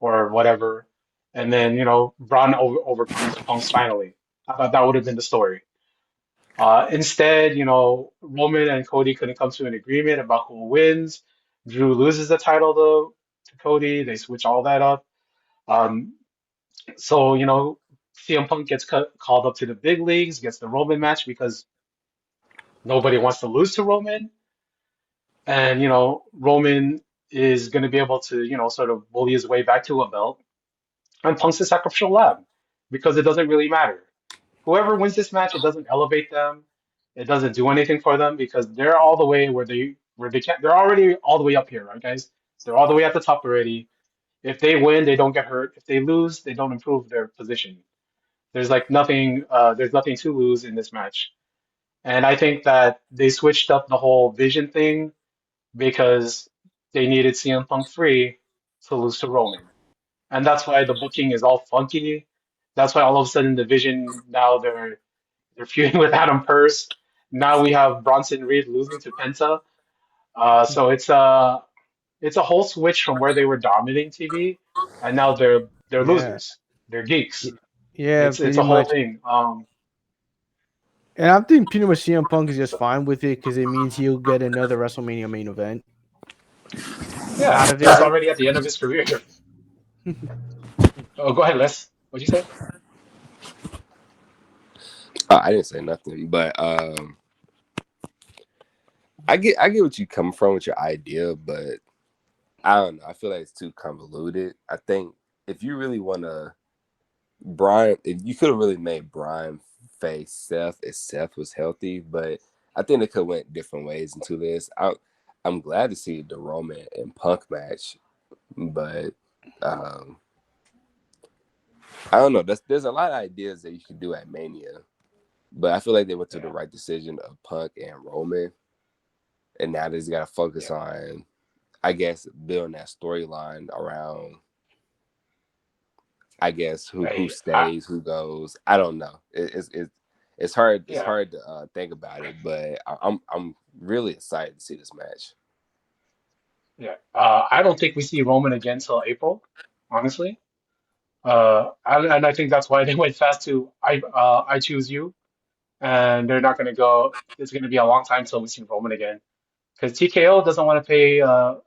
or whatever. And then, Braun overcomes Punk finally. I thought that would have been the story. Instead, Roman and Cody couldn't come to an agreement about who wins. Drew loses the title to Cody. They switch all that up. Um, so, CM Punk gets called up to the big leagues, gets the Roman match because nobody wants to lose to Roman. And, Roman is going to be able to, sort of bully his way back to a belt. And Punk's a sacrificial lamb because it doesn't really matter. Whoever wins this match, it doesn't elevate them. It doesn't do anything for them because they're all the way where they can't. They're already all the way up here, right, guys? They're all the way at the top already. If they win, they don't get hurt. If they lose, they don't improve their position. There's like nothing. There's nothing to lose in this match. And I think that they switched up the whole Vision thing because they needed CM Punk free to lose to Roman. And that's why the booking is all funky. That's why all of a sudden the Vision now they're feuding with Adam Pearce. Now we have Bronson Reed losing to Penta. So it's a whole switch from where they were dominating TV, and now they're Yeah. losers. They're geeks. Yeah, It's pretty a whole much. thing. And I think pretty much CM Punk is just So, fine with it because it means he'll get another WrestleMania main event yeah, out of he's it. already at the end of his career. Oh, go ahead, Les. What'd you say? I didn't say nothing, but I get what you come from with your idea, but I don't know. I feel like it's too convoluted. I think if you really want to, Brian, if you could have really made Brian face Seth if Seth was healthy, but I think they could have went different ways into this. I'm glad to see the Roman and Punk match, but um, I don't know. There's a lot of ideas that you could do at Mania, but I feel like they went to the Yeah, right decision of Punk and Roman, and now they just got to focus yeah. on, I guess, building that storyline around, I guess, who Hey, stays, who goes. I don't know. It's hard. It's yeah, hard to think about it, but I'm really excited to see this match. yeah. I don't think we see Roman again till April, honestly. And I think that's why they went fast to I choose you, and they're not going to go. It's going to be a long time till we see Roman again because TKO doesn't want to pay a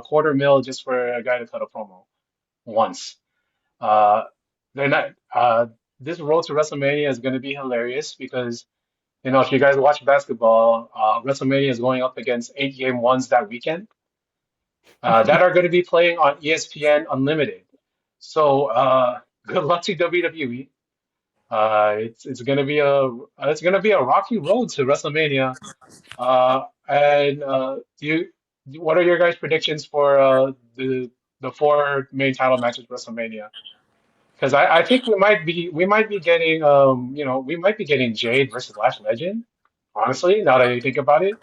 quarter mil just for a guy to cut a promo once. Uh, they're not. This road to WrestleMania is going to be hilarious because if you guys watch basketball, WrestleMania is going up against 8 game ones that weekend that are going to be playing on ESPN Unlimited. So good luck to WWE. It's gonna be a rocky road to WrestleMania. And what are your guys' predictions for the four main title matches at WrestleMania? Because I think we might be getting we might be getting Jade versus Lash Legend. Honestly, now that you think about it,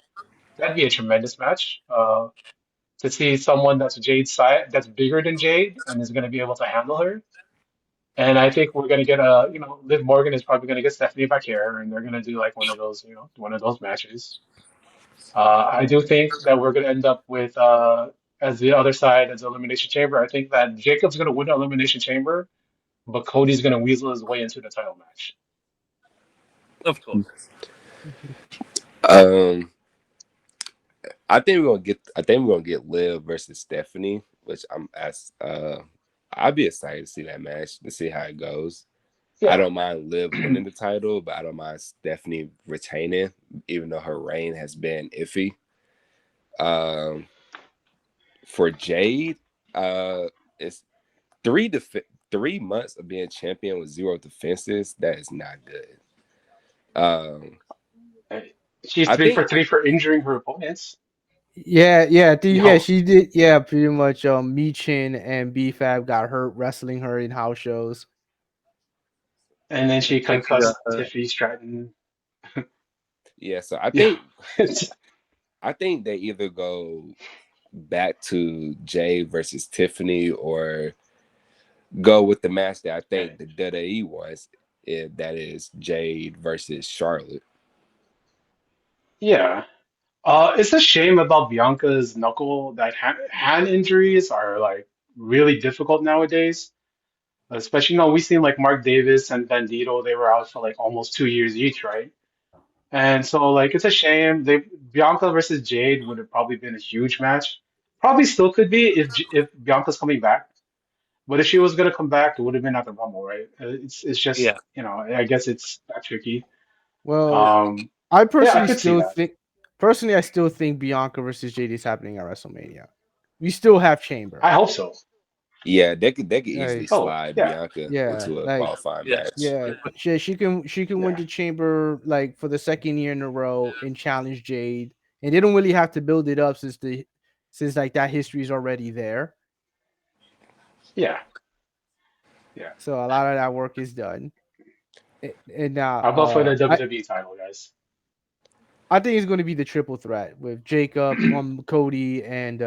that'd be a tremendous match. To see someone that's Jade's size, that's bigger than Jade, and is going to be able to handle her. And I think we're gonna get Liv Morgan is probably gonna get Stephanie Bakir, and they're gonna do like one of those, one of those matches. I do think that we're gonna end up with as the other side as Elimination Chamber. I think that Jacob's gonna win the Elimination Chamber, but Cody's gonna weasel his way into the title match. Of course. Um, I think we're gonna get Liv versus Stephanie, which I'd be excited to see that match to see how it goes. I Yeah, don't mind Liv winning the title, but I don't mind Stephanie retaining, even though her reign has been iffy. Um, for Jade, it's 3 months of being champion with 0 defenses. That is not good. Um, she's I three think for three for injuring her opponents. Yeah, Yo, she did. Yeah, pretty much. Michin and BFAB got hurt wrestling her in house shows. and then And she Tiffy got concussed hurt. Tiffany Stratton. Yeah, so Yeah, I think they either go back to Jay versus Tiffany or go with the match that I think the WWE wants, if that is Jade versus Charlotte. yeah. It's a shame about Bianca's knuckle that hand injuries are like really difficult nowadays. Especially, we've seen like Mark Davis and Bandito, they were out for like almost 2 years each, right? And so like it's a shame. Bianca versus Jade would have probably been a huge match. Probably still could be if Bianca's coming back. But if she was gonna come back, it would have been at the Rumble, right? It's just Yeah. I guess it's that tricky. Well, Um, I yeah, I personally could see still that. think. Personally, I still think Bianca versus JD is happening at WrestleMania. We still have Chamber. I hope so. Yeah, they could easily Like, Oh slide yeah, Bianca yeah, into a like qualifying Yeah. match. yeah, They put- she can win yeah, the Chamber like for the second year in a row and challenge Jade, and they don't really have to build it up since like that history is already there. yeah, yeah. So a lot of that work is done. And now, How about for the WWE title, guys? I think it's going to be the triple threat with Jacob, Cody, and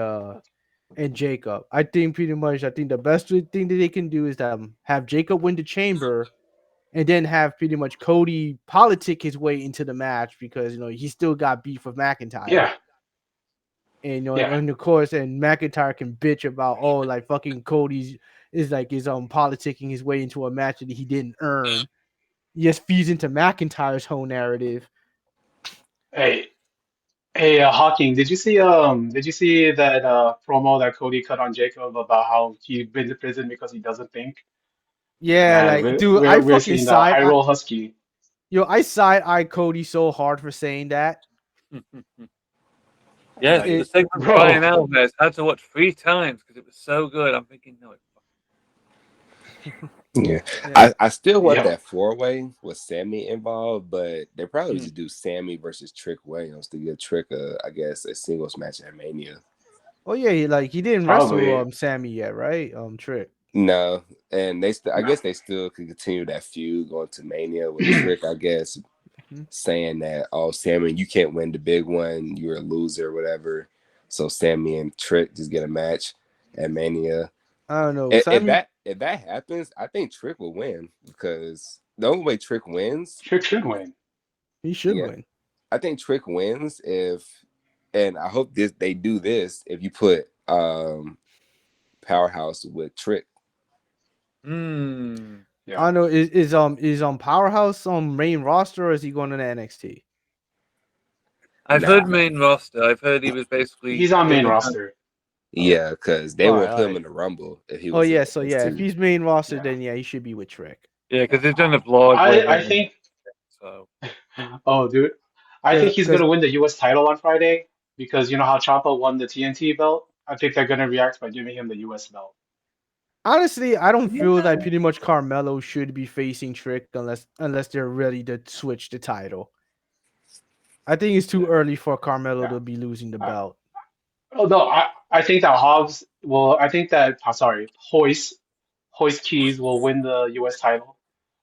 Jacob. I think pretty much. I think the best thing that they can do is have Jacob win the Chamber, and then have pretty much Cody politic his way into the match because he still got beef with McIntyre, Yeah, and yeah. and of course, and McIntyre can bitch about like fucking Cody's is like his politicking his way into a match that he didn't earn. He just feeds into McIntyre's whole narrative. Hey, hey, Hawking, did you see that promo that Cody cut on Jacob about how he'd been to prison because he doesn't think? Yeah, Man, like dude, we're seeing the high roll husky. I side eye Cody so hard for saying that. yes, Like, the It, segment with Bro, Brian Alvarez I had to watch 3 times because it was so good. I'm thinking, no, yeah, yeah. I still want yo, that 4-way with Sammy involved, but they probably mm, just do Sammy versus Trick Williams to give Trick I guess a singles match at Mania. Oh yeah, he didn't wrestle probably. Sammy yet, right? Trick. No, and I No. guess they still could continue that feud going to Mania with Trick. I guess Mhm. saying that, oh, Sammy, you can't win the big one, you're a loser, or whatever. So Sammy and Trick just get a match at Mania. I don't know. If Sammy, if that happens, I think Trick will win because the only way Trick wins, Trick should win. he should yeah, win. I think Trick wins if, and I hope they do this if you put Powerhouse with Trick. mm. I Yeah. don't know. Is Powerhouse on main roster or is he going to the NXT? I've heard Nah, main roster. I've heard he was basically He's on main given. roster. yeah, because they All won't right, all put him right. in the Rumble if he Oh was in yeah, so yeah, if NXT. he's main roster, Yeah. then yeah, he should be with Trick. Yeah, because they've done a vlog with I him. think So oh dude. I think he's Because gonna win the US title on Friday because you know how Ciampa won the TNT belt? I think they're gonna react by giving him the US belt. honestly, I don't feel that pretty much Carmelo should be facing Trick unless they're ready to switch the title. I think it's too Yeah. early for Carmelo Yeah. to be losing the I, belt. although I think that I think that sorry, Hoist Keys will win the US title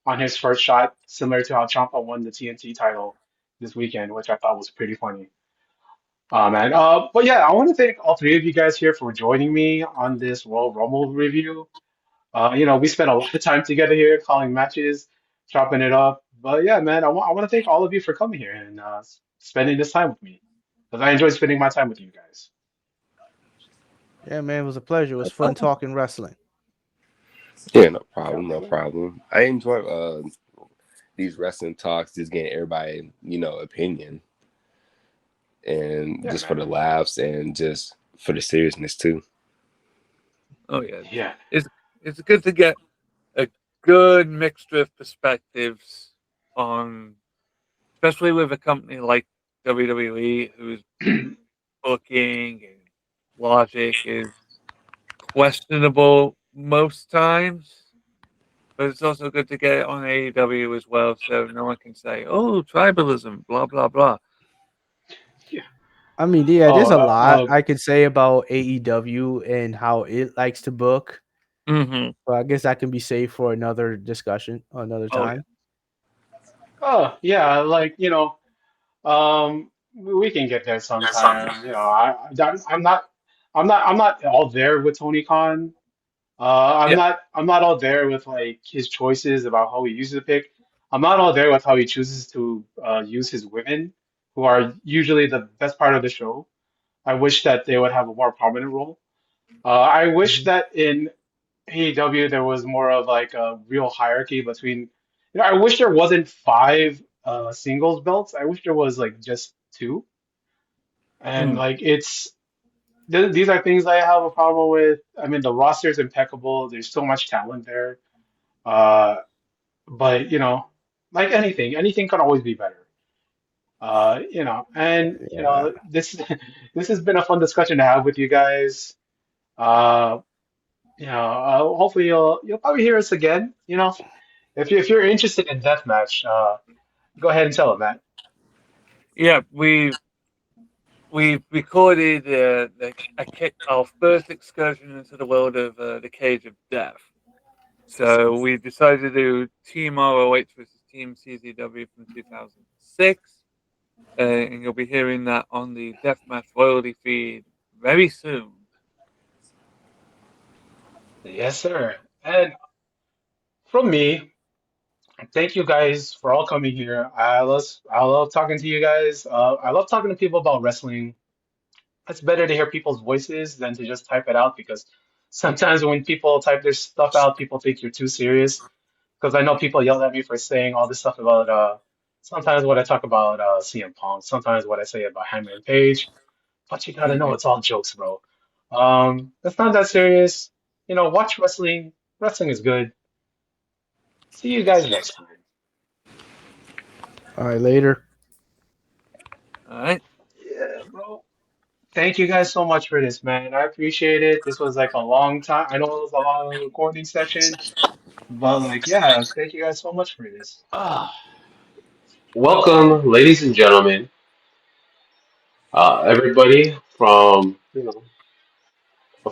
on his first shot, similar to how Ciampa won the TNT title this weekend, which I thought was pretty funny. Man. But yeah, I want to thank all three of you guys here for joining me on this Royal Rumble review. We spent a lot of time together here, calling matches, chopping it up. But yeah, man, I want to thank all of you for coming here and spending this time with me, because I enjoy spending my time with you guys. Yeah, man, it was a pleasure. It was no fun problem. talking wrestling. Yeah, no Yeah, problem, no brother. problem. I enjoy these wrestling talks, just getting everybody, opinion, and Yeah, just for man. the laughs and just for the seriousness too. Oh yeah, Yeah, it's good to get a good mixture of perspectives on, especially with a company like WWE, whose booking and logic is questionable most times. But it's also good to get it on AEW as well, so no one can say, "Oh, tribalism," blah blah blah. yeah. I mean, yeah, Oh, there's a lot I could say about AEW and how it likes to book, Mm-hmm. but I guess that can be saved for another discussion another Oh yeah. time. oh yeah, like we can get there sometime. I'm not all there with Tony Khan. Yeah. I'm not all there with like his choices about how he uses the pick. I'm not all there with how he chooses to use his women, who are usually the best part of the show. I wish that they would have a more prominent role. I wish Mhm. that in AEW there was more of like a real hierarchy between. I wish there wasn't five singles belts. I wish there was like just two. And Mm. like these are things I have a problem with. I mean, the roster is impeccable. There's so much talent there. Uh, but like anything can always be better. And Yeah. this this has been a fun discussion to have with you guys. Uh, hopefully you'll probably hear us again. If you're interested in deathmatch, go ahead and tell them, Matt. Yeah. We recorded our first excursion into the world of the Cage of Death. So we decided to do Team ROH versus Team CZW from 2006. And you'll be hearing that on the Deathmatch royalty feed very soon. Yes, sir. And from me, thank you guys for all coming here. I love talking to you guys. I love talking to people about wrestling. It's better to hear people's voices than to just type it out because sometimes when people type their stuff out, people think you're too serious. Because I know people yell at me for saying all this stuff about sometimes what I talk about CM Punk, sometimes what I say about Hangman Page. But you gotta know Mhm. it's all jokes, bro. It's not that serious. Watch wrestling. Wrestling is good. See you guys next time. All right, later. All right. Yeah, bro. Thank you guys so much for this, man. I appreciate it. This was like a long time. I know it was a long recording session, but like, yeah, thank you guys so much for this. Welcome, ladies and gentlemen, everybody from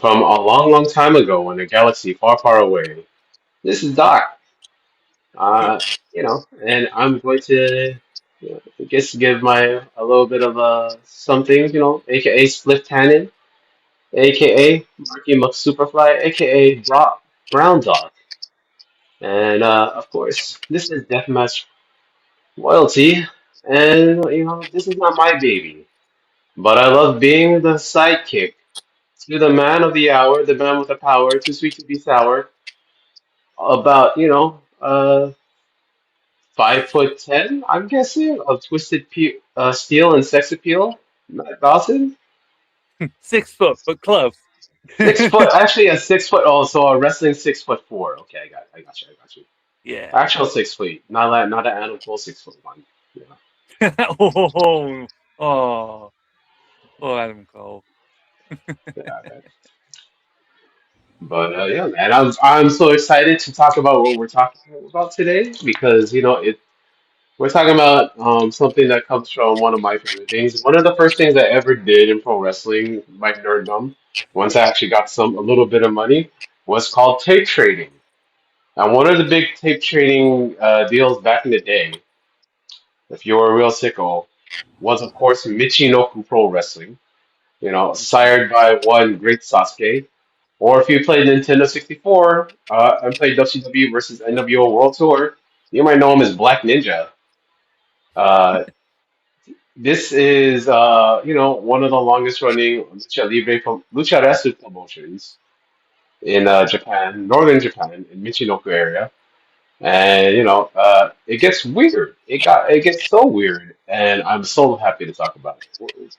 a long, long time ago in a galaxy far, far away. This is Doc. And I'm going to, I guess, give my a little bit of some things, aka Split Cannon, aka Marky McSuperfly, aka Brown Dog. And of course, this is Deathmatch Loyalty, and this is not my baby, but I love being the sidekick to the man of the hour, the man with the power, too sweet to be sour, about 5'10", I'm guessing, of twisted steel and sex appeal. Matt Dawson, 6 foot, but close. 6 foot, actually a 6 foot. Oh, so a wrestling 6'4". Okay, I got you. Yeah. Actual 6 feet, not an Adam Cole 6 foot one. Yeah, Oh, oh, oh, Adam Cole. yeah, man. But yeah, man, I'm so excited to talk about what we're talking about today because we're talking about something that comes from one of my favorite things. One of the first things I ever did in pro wrestling, my nerddom, once I actually got a little bit of money, was called tape trading. And one of the big tape trading deals back in the day, if you were a real sicko, was of course Michinoku Pro Wrestling. Sired by one great Sasuke. Or if you played Nintendo 64 and played WCW versus NWO World Tour, you might know him as Black Ninja. Uh, This is, one of the longest running Lucha Wrestling promotions in Japan, northern Japan, in Michinoku area. And, it gets weird. It gets so weird, and I'm so happy to talk about it.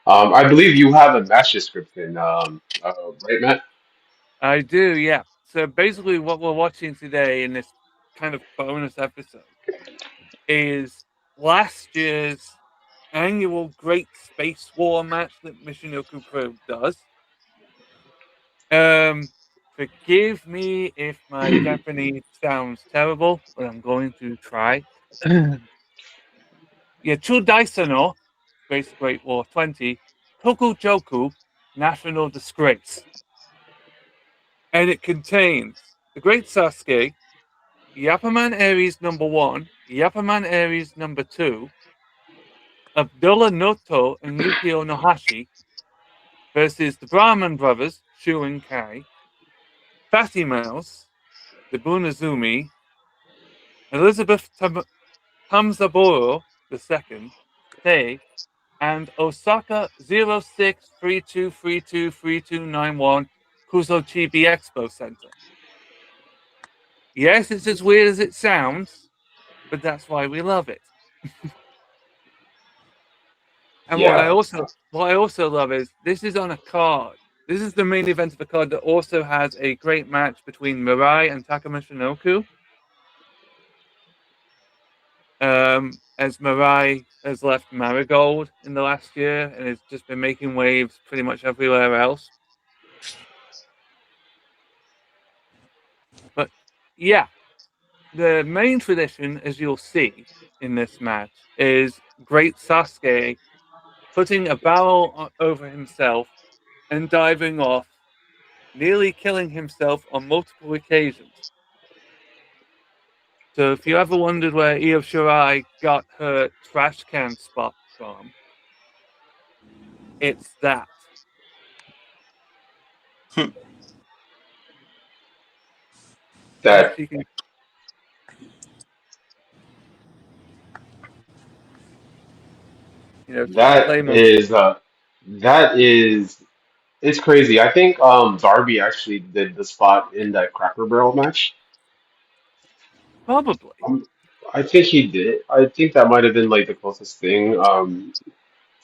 I believe you have a match description, right, Matt? I do, yeah. So basically, what we're watching today in this kind of bonus episode is last year's annual Great Space War match that Michinoku Pro does. Um, Forgive me if my Japanese sounds terrible, but I'm going to try. Yeah, Chudaisano Great War 20, Tokujoku, National Disgrace. And it contains the Great Sasuke, Yapperman Ares number 1, Yapperman Ares number 2, Abdullah Noto and Yukio Nohashi versus the Brahman brothers, Shu and Kai, Fatty Mouse, the Bunazumi, Elizabeth Tamzaburo II, Tay, and Osaka 0632323291 Kuzochibi Expo Center. Yes, it's as weird as it sounds, but that's why we love it. And what I Yeah, also love is this is on a card. This is the main event of the card that also has a great match between Mirai and Takuma Shinoku. As Mirai has left Marigold in the last year and has just been making waves pretty much everywhere else. But yeah, the main tradition, as you'll see in this match, is Great Sasuke putting a barrel over himself and diving off, nearly killing himself on multiple occasions. So if you ever wondered where Io Shirai got her trash can spot from, it's that. that She can, she can that play most. is that is it's crazy. I think Darby actually did the spot in that Cracker Barrel match. Probably. Um, I think he did. I think that might have been like the closest thing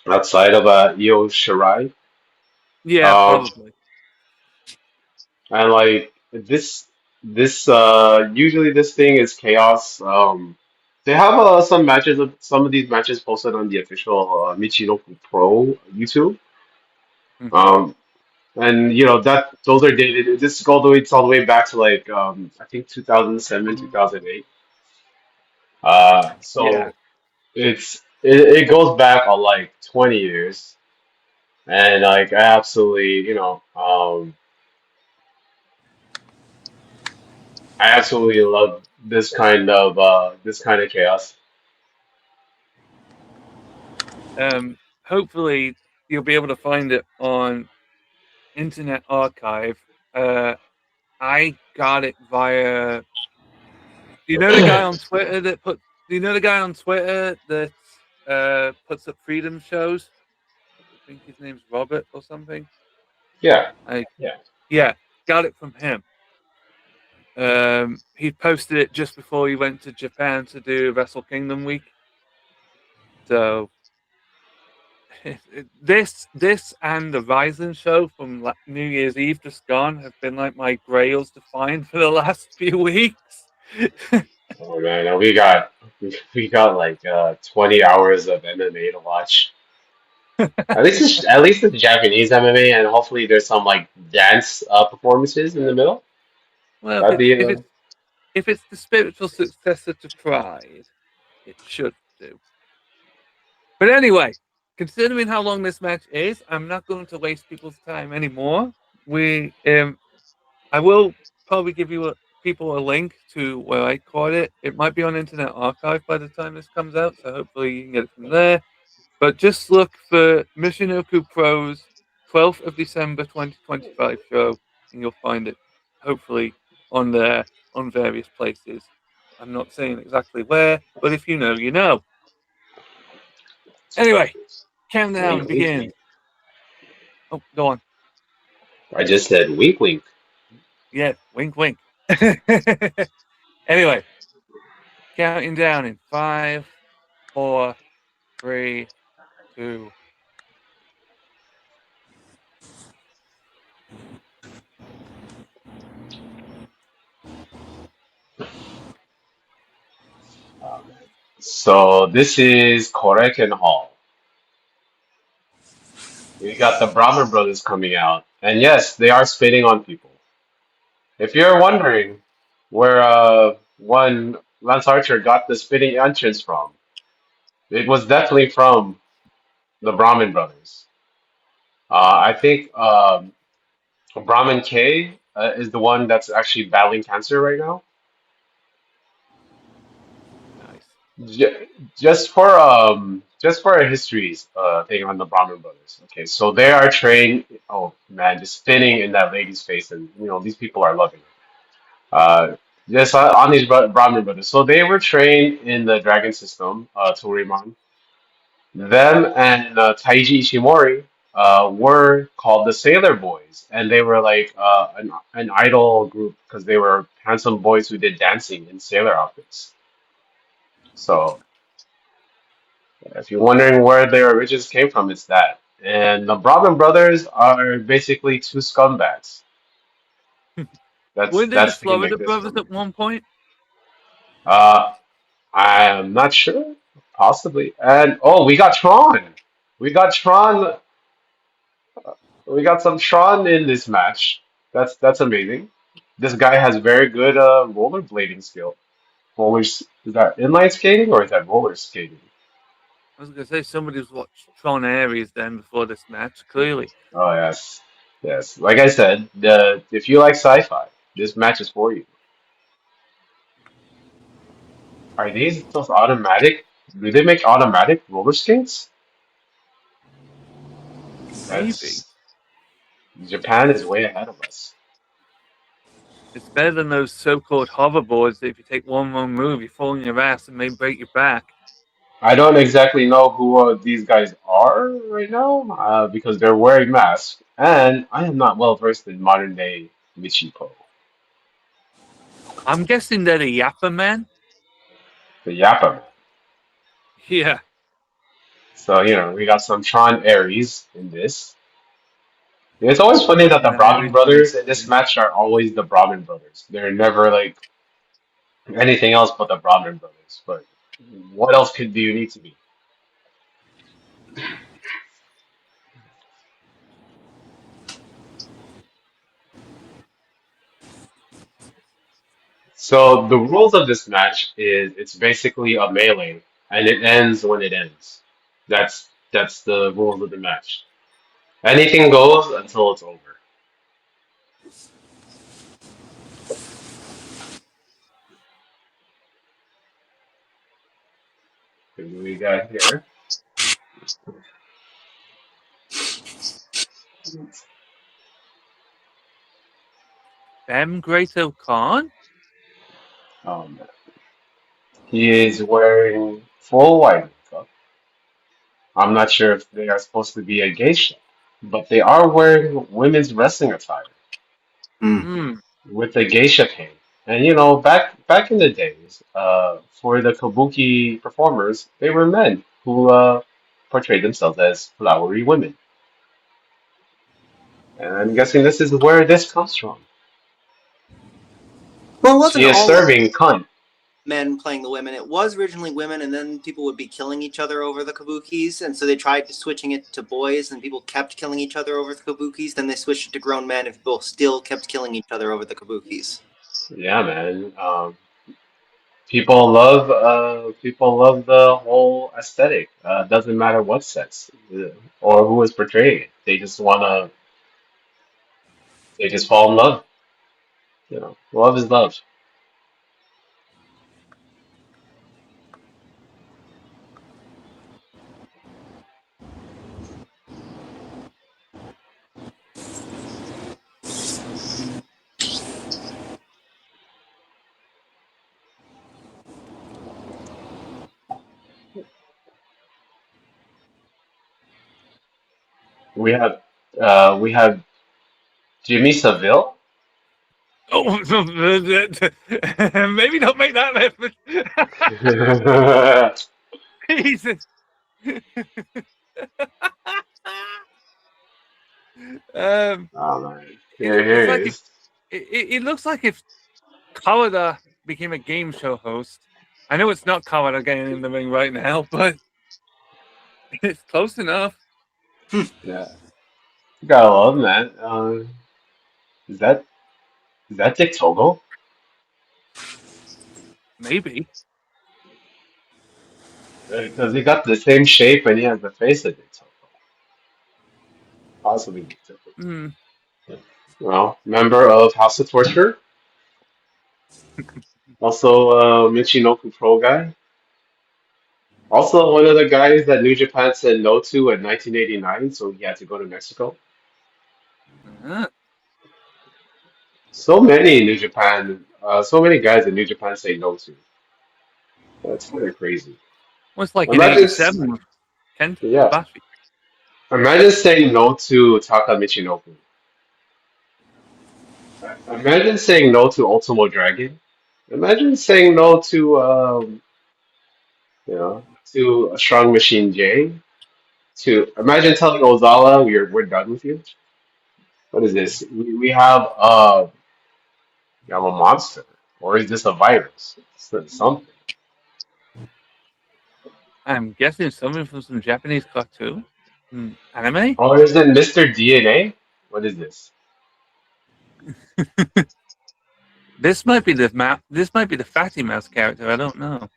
outside of Io Shirai. Yeah, Um, probably. and like this usually this thing is chaos. They have some matches of some of these matches posted on the official Michinoku Pro YouTube. Hmm. Um, and you know that those are dated. This all the way it's all the way back to like I think 2007, 2008. Yeah. So it goes back like 20 years, and like I absolutely I absolutely love this kind of chaos. Hopefully you'll be able to find it on Internet Archive. Uh, I got it via. Do you know the guy on Twitter that put? Do you know the guy on Twitter that puts up freedom shows? I think his name's Robert or something. Yeah, I yeah. Yeah, got it from him. He posted it just before he went to Japan to do Wrestle Kingdom week. So this and the Ryzen show from New Year's Eve just gone have been like my grails to find for the last few weeks. Oh man, and we got like 20 hours of MMA to watch. At least it's Japanese MMA, and hopefully there's some like dance performances in the middle. Well, That'd be if it's the spiritual successor to Pride, it should do. But anyway, considering how long this match is, I'm not going to waste people's time anymore. I will probably give people a link to where I caught it. It might be on Internet Archive by the time this comes out, so hopefully you can get it from there. But just look for Michinoku Pro's 12th of December 2025 show, and you'll find it hopefully on there on various places. I'm not saying exactly where, but if you know, you know. Anyway, countdown wink, wink, begins. wink. Oh, go on. I just said wink, wink. Yeah, wink, wink. Anyway, counting down in 5, 4, 3, 2. So this is Korek and Hall. We got the Brahman brothers coming out, and yes, they are spitting on people. If you're wondering where one Lance Archer got the spitting entrance from, it was definitely from the Brahmin brothers. I think Brahmin K is the one that's actually battling cancer right now. Nice. J- just for a history thing on the Brahmin brothers. Okay, so they are trained. Oh man, just spinning in that lady's face, and these people are loving it. Just on these Brahmin brothers. So they were trained in the dragon system, Toriumon. Them and Taiji Ishimori were called the Sailor Boys, and they were like an idol group because they were handsome boys who did dancing in sailor outfits. So if you're wondering where their origins came from, it's that. And the Brahmin brothers are basically two scumbags. Weren't they the That's the Florida gimmick this brothers time. at one point? Uh, I'm not sure, possibly. And oh, we got Tron. We got Tron. We got some Tron in this match. That's amazing. This guy has very good rollerblading skill. Is that inline skating or is that roller skating? I was gonna say somebody's watched Tron Ares then before this match. Clearly, Oh yes, yes. Like I said, the if you like sci-fi, this match is for you. Are these those automatic? Do they make automatic roller skates? maybe That's Japan is way ahead of us. it's better than those so-called hoverboards that if you take one wrong move, you fall on your ass and may break your back. I don't exactly know who these guys are right now because they're wearing masks, and I am not well versed in modern day Michipo, I'm guessing they're the Yappa Man. the Yappa. Yeah, So we got some Tron Ares in this. It's always funny that the and Brahmin Ares is brothers in this insane. match are always the Brahmin brothers. They're never like anything else but the Brahmin brothers. But what else could do you need to be? So the rules of this match is it's basically a melee, and it ends when it ends. That's the rules of the match. Anything goes until it's over. Who do we got here? Them Greater Khan? Um, he is wearing full white makeup. I'm not sure if they are supposed to be a geisha, but they are wearing women's wrestling attire Hmm. Hmm. with the geisha cane. And back in the days, for the kabuki performers, they were men who portrayed themselves as flowery women. And I'm guessing this is where this comes from. Well, it She wasn't is all serving cunt. men playing the women. It was originally women, and then people would be killing each other over the kabukis, and so they tried switching it to boys, and people kept killing each other over the kabukis. Then they switched it to grown men, and people still kept killing each other over the kabukis. Yeah, man. People love the whole aesthetic. Doesn't matter what sex or who is portraying it. They just fall in love. Love is love. We have Jimmy Savile. Oh, maybe don't make that reference. Oh Jesus. um, man, it, here it's he like if is. it looks like if Kawada became a game show host. I know it's not Kawada getting in the ring right now, but it's close enough. Yeah, you gotta love man. Is that is that Dick Togo? Maybe. Because he got the same shape and he has the face of Dick Togo. Possibly. Hmm. Well, member of House of Torture. Also, Michinoku Pro guy. Also, one of the guys that New Japan said no to in 1989, so he had to go to Mexico. Ah. So many New Japan, so many guys that New Japan say no to. That's kind of crazy. Was like in Imagine, '87 with Kenta yeah, Kobashi. imagine saying no to Taka Michinoku. Imagine saying no to Ultimo Dragon. Imagine saying no to, to a Strong Machine J. To imagine telling Ozawa we're done with you. What is this? We have a monster, or is this a virus? It's something. I'm guessing something from some Japanese cartoon, anime. Or is it Mr. DNA? What is this? This might be the map. This might be the Fatty Mouse character. I don't know.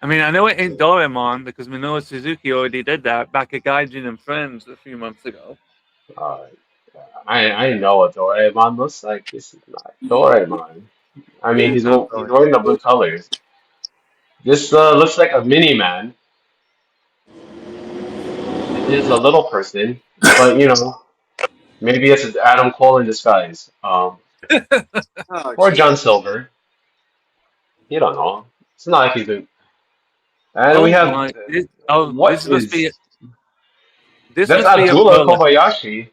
I mean, I know it ain't Doraemon because Minoru Suzuki already did that back at Gaijin and Friends a few months ago. Uh, I know what Doraemon looks like. This is not Doraemon. I mean, Yeah, not he's Doraemon. wearing the blue colors. This looks like a mini man. It is a little person, but maybe it's Adam Cole in disguise. Oh, Or John Jesus. Silver. You don't know. It's not like he's been. And we Oh have my! what is this that's must be a Abdullah bullet. Kobayashi.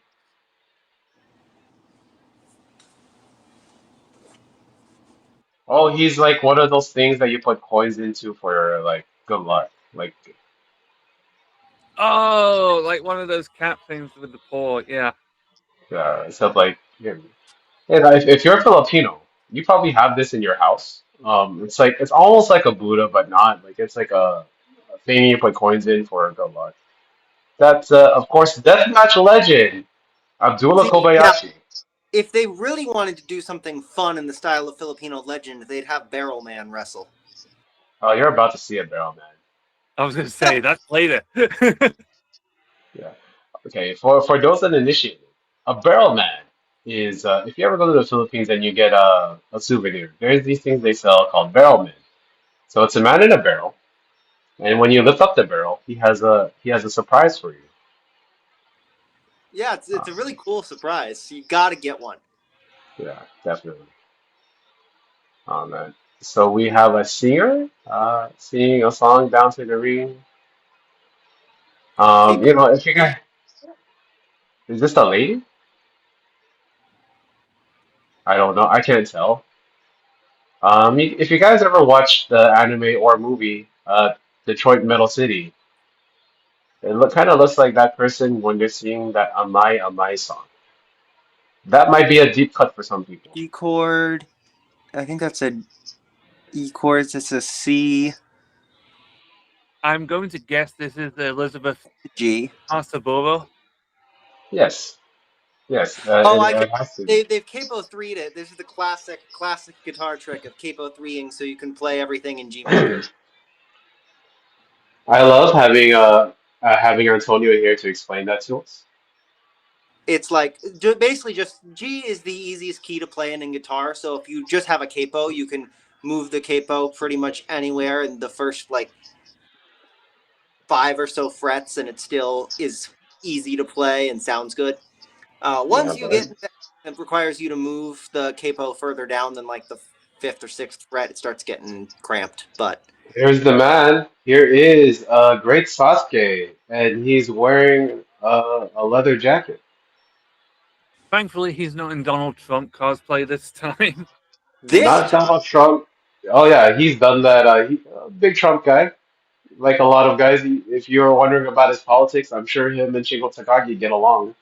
Oh, he's like one of those things that you put coins into for like good luck. Like, Oh, like one of those cap things with the paw. Yeah. stuff like if you're Filipino, you probably have this in your house. It's like it's almost like a Buddha, but not like it's like a thing you put coins in for good luck. That's of course deathmatch legend Abdullah See, now, Kobayashi. if they really wanted to do something fun in the style of Filipino legend, they'd have Barrel Man wrestle. Oh, you're about to see it, Barrel Man. I was gonna say that's later. Yeah. Okay. For those that initiate, a barrel man is if you ever go to the Philippines and you get a souvenir, there's these things they sell called barrel men. So it's a man in a barrel, and when you lift up the barrel, he has a surprise for you. Yeah, Uh, it's a really cool surprise. You got to get one. yeah, definitely. Oh man. So we have a singer singing a song down to the ring. Cape If you guys, is this a lady? I don't know. I can't tell. If you guys ever watched the anime or movie, Detroit Metal City, kind of looks like that person when they're singing that Amai Amai song. That might be a deep cut for some people. E chord. I think that's a E chords. It's a C I'm going to guess this is the Elizabeth G. Asaburo. Yes, yes, Oh, I can. it has to be. They've capo 3'd it. This is the classic guitar trick of capo 3ing, so you can play everything in G major. I love having Antonio here to explain that to us. It's like basically just G is the easiest key to play in guitar. So if you just have a capo, you can move the capo pretty much anywhere in the first like 5 or so frets, and it still is easy to play and sounds good. Yeah, Once you but get it requires you to move the capo further down than like the fifth or sixth fret, it starts getting cramped. But here's the man. Here is great Sasuke, and he's wearing a leather jacket. Thankfully, he's not in Donald Trump cosplay this time. this Not time, Donald Trump. Oh yeah, he's done that. Big Trump guy. Like a lot of guys, if you're wondering about his politics, I'm sure him and Shingo Takagi get along,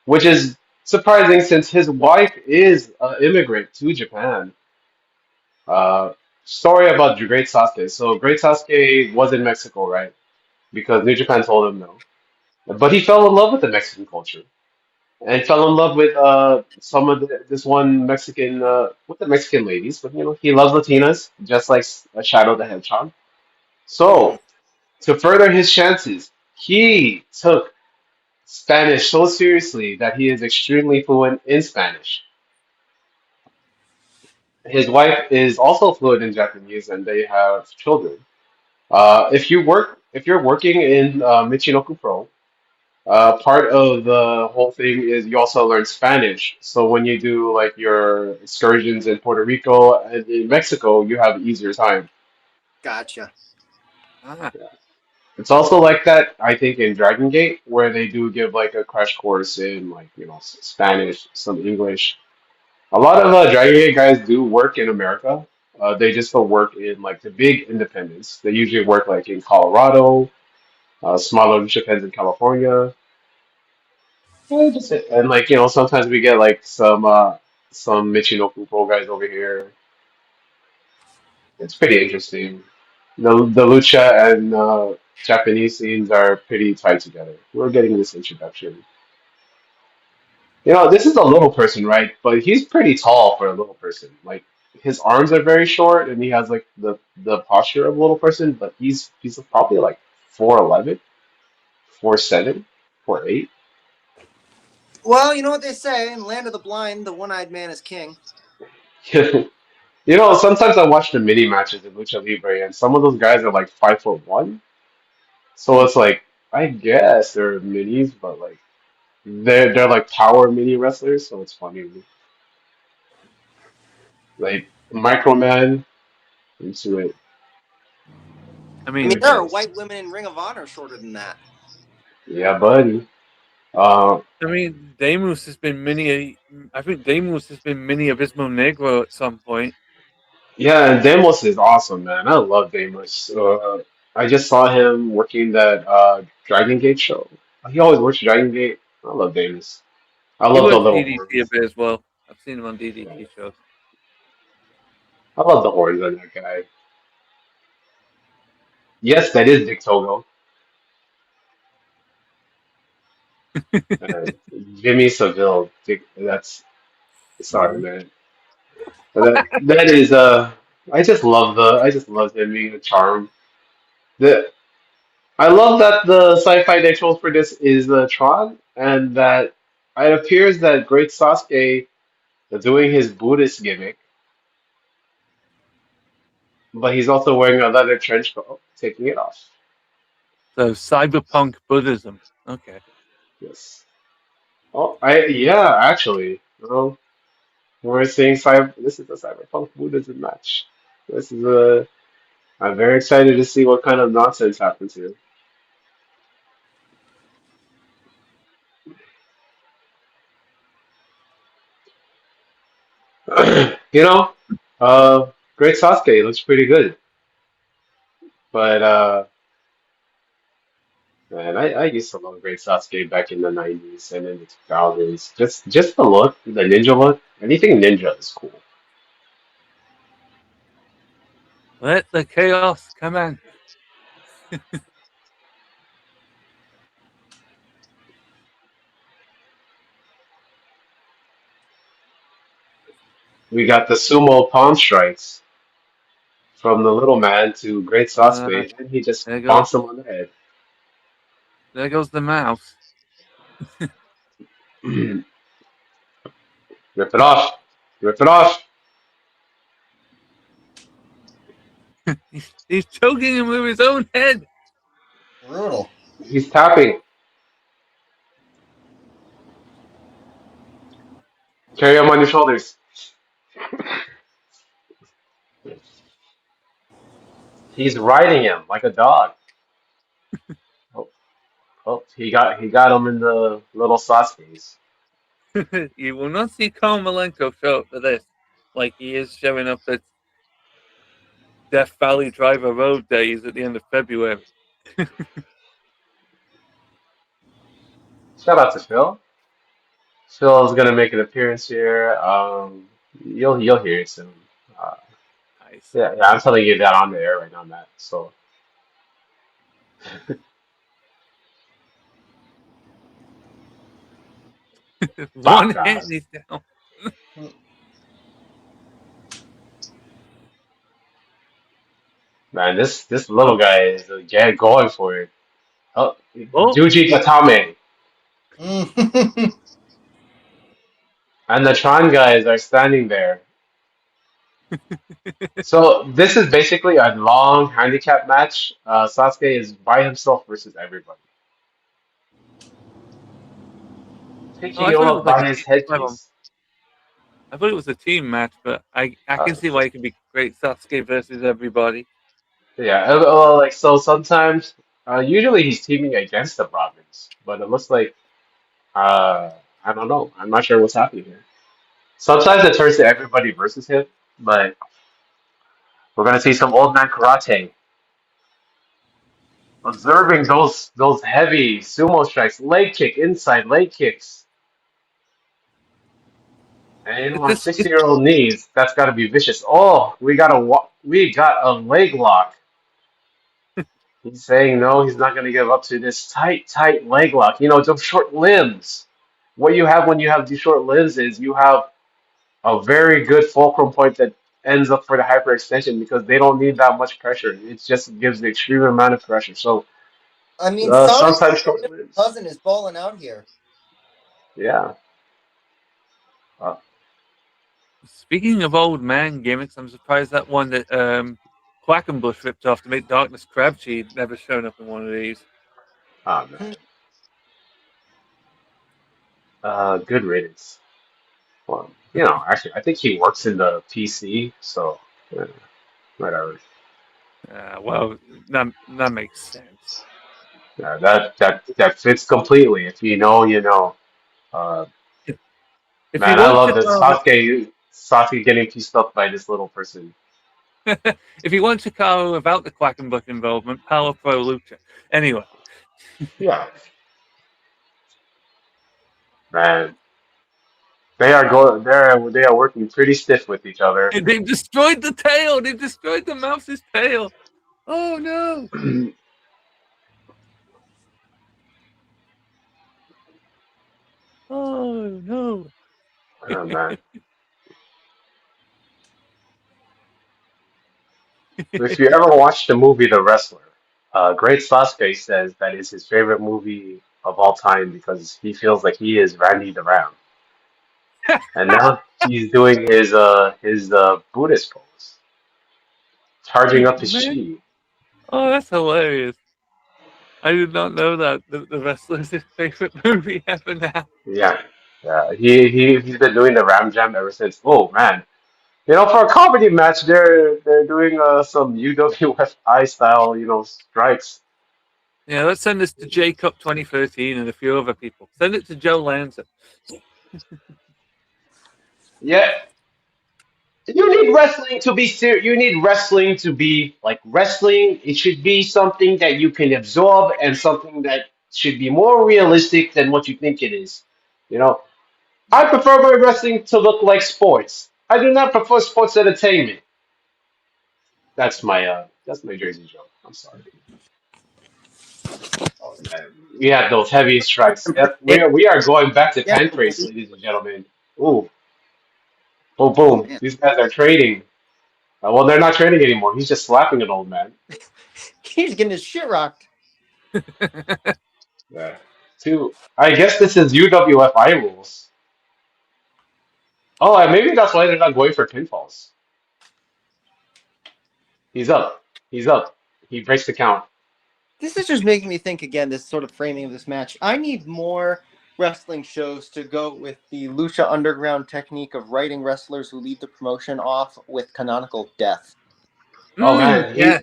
which is surprising since his wife is an immigrant to Japan. Uh, Story about Great Sasuke. So Great Sasuke was in Mexico, right? Because New Japan told him no. But he fell in love with the Mexican culture and fell in love with some of this one Mexican with the Mexican ladies. But he loves Latinas, just like Shadow the Hedgehog. mm, So to further his chances, he took Spanish so seriously that he is extremely fluent in Spanish. His wife is also fluent in Japanese, and they have children. If you're working in Michinoku Pro, part of the whole thing is you also learn Spanish. So when you do like your excursions in Puerto Rico and in Mexico, you have easier time. Gotcha. Ah, It's also like that, I think, in Dragon Gate, where they do give like a crash course in like, Spanish, some English. A lot of Dragon Gate guys do work in America. They just don't work in like the big independents. They usually work like in Colorado, smaller Japans in California. Yeah, just and like sometimes we get like some Michinoku Pro guys over here. It's pretty interesting. The lucha and Japanese scenes are pretty tied together. We're getting this introduction. This is a little person, right? But he's pretty tall for a little person. Like his arms are very short, and he has like the posture of a little person. But he's probably like 4'11", 4'7", 4'8". Well, you know what they say in Land of the Blind, the one-eyed man is king. Sometimes I watch the mini matches in Lucha Libre, and some of those guys are like 5'1". So it's like I guess they're minis, but like they're like power mini wrestlers, so it's funny. Like Microman into it. I I mean, mean, there are Yes. white women in Ring of Honor shorter than that. Yeah, buddy. Uh, Demus has been mini. I think Demus has been mini Abismo Negro at some point. yeah, and Demos is awesome, man. I love Demos. I just saw him working that Dragon Gate show. He always works Dragon Gate. I love Demos. I He love the works little DDT a horns. bit as well. I've seen him on Yeah. DDT shows. I love the horns on that guy. Yes, that is Dick Togo. Uh, Jimmy Seville. That's sorry, man. That is I just love him being a charm. The I love that the sci-fi they chose for this is Tron, and that it appears that Great Sasuke is doing his Buddhist gimmick, but he's also wearing a leather trench coat, taking it off. So cyberpunk Buddhism. Okay. Yes. Oh, yeah, actually. We're seeing this is a cyberpunk Buddhism match. This is a I'm very excited to see what kind of nonsense happens here. You know, uh, Great Sasuke looks pretty good, but man, I used to love Great Sasuke back in the '90s and in the 2000s. Just the look, the ninja look, anything ninja is cool. Let the chaos come in. We got the sumo palm strikes from the little man to Great Uh, Sasuke, and he just there goes bonks him on the head. the mouse. Rip it off, rip it off. He's choking him with his own head. Brutal. He's tapping. Carry him on your shoulders. He's riding him like a dog. Oh, oh, he got him in the little Sasuke's. You will not see Karl Malenko show up for this, like he is showing up at Death Valley Driver Road days at the end of February. Shout out to Phil. Phil's gonna make an appearance here. You'll hear it soon. Uh, Nice. yeah, I'm telling you that on the air right now, Matt. So One hand, Baka. he's down. Man, this little guy is going for it. Oh, Oh, Juji Katame. Mm. And the Tron guys are standing there. So this is basically a long handicap match. Sasuke is by himself versus everybody, Oh, taking I him thought it up was like by a his well, headpiece. I thought it was a team match, but I Uh, can see why it could be great Sasuke versus everybody. yeah, well, like so sometimes, usually he's teaming against the Brahmins, but it looks like I don't know. I'm not sure what's happening here. Sometimes it turns to everybody versus him, but we're gonna see some old man karate observing those heavy sumo strikes, leg kick, inside leg kicks. And you know, It's on this. 60-year-old knees, that's got to be vicious. Oh, we got a leg lock. He's saying no, he's not going to give up to this tight leg lock. You know, those short limbs. What you have when you have these short limbs is you have a very good fulcrum point that ends up for the hyperextension because they don't need that much pressure. It just gives the extreme amount of pressure. So I mean, Sonic sometimes short limbs. cousin is balling out here. Yeah. Uh, Speaking of old man gimmicks, I'm surprised that one that Quackenbush ripped off to make Darkness Crabtree never shown up in one of these. oh man. Good riddance. Well, you know, actually, I think he works in the PC, so whatever. Well, that makes sense. That fits completely. If you know, you know. Uh, If, if he man, I wants love to this Sasuke getting pieced up by this little person. if he wants Hikaru without the Quackenbush involvement, Power Pro Lucha. Anyway, Yeah, man, they are working pretty stiff with each other. they've destroyed the tail. They've destroyed the mouse's tail. Oh no! Oh no! Oh man, if you ever watched the movie The Wrestler, Great Sasuke says that is his favorite movie of all time because he feels like he is Randy the Ram. And now he's doing his Buddhist pose, charging up his Man, chi. oh that's hilarious. I did not know that the wrestler's his favorite movie ever now. Yeah, yeah. He's been doing the Ram Jam ever since. Oh man, you know, for a comedy match, they're doing some UWFI style, you know, strikes. Yeah, let's send this to J Cup 2013 and a few other people. Send it to Joe Lanza. Yeah, you need wrestling to be serious. You need wrestling to be like wrestling. It should be something that you can absorb and something that should be more realistic than what you think it is. You know, I prefer my wrestling to look like sports. I do not prefer sports entertainment. That's my Jersey joke. I'm sorry. Oh man, we had those heavy strikes. Yep, we are going back to Yeah. Pancrase, ladies and gentlemen. Ooh, boom, Oh boom. man, These guys are trading. Well, they're not trading anymore. He's just slapping an old man. he's getting his shit rocked. Yeah. Two. I guess this is UWFI rules. Oh, and maybe that's why they're not going for pinfalls. He's up. He's up. He breaks the count. This is just making me think again. This sort of framing of this match. I need more wrestling shows to go with the Lucha Underground technique of writing wrestlers who leave the promotion off with canonical death. Oh man, Yeah.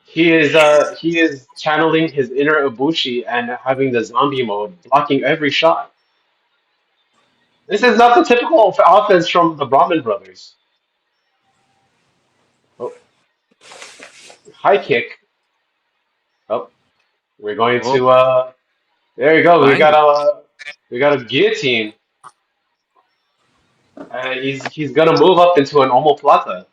he is channeling his inner Ibushi and having the zombie mode, blocking every shot. This is not the typical offense from the Brahmin brothers. Oh, high kick. Oh, we're going Oh, to there you go. finally. We got a guillotine. He's gonna move up into an omoplata.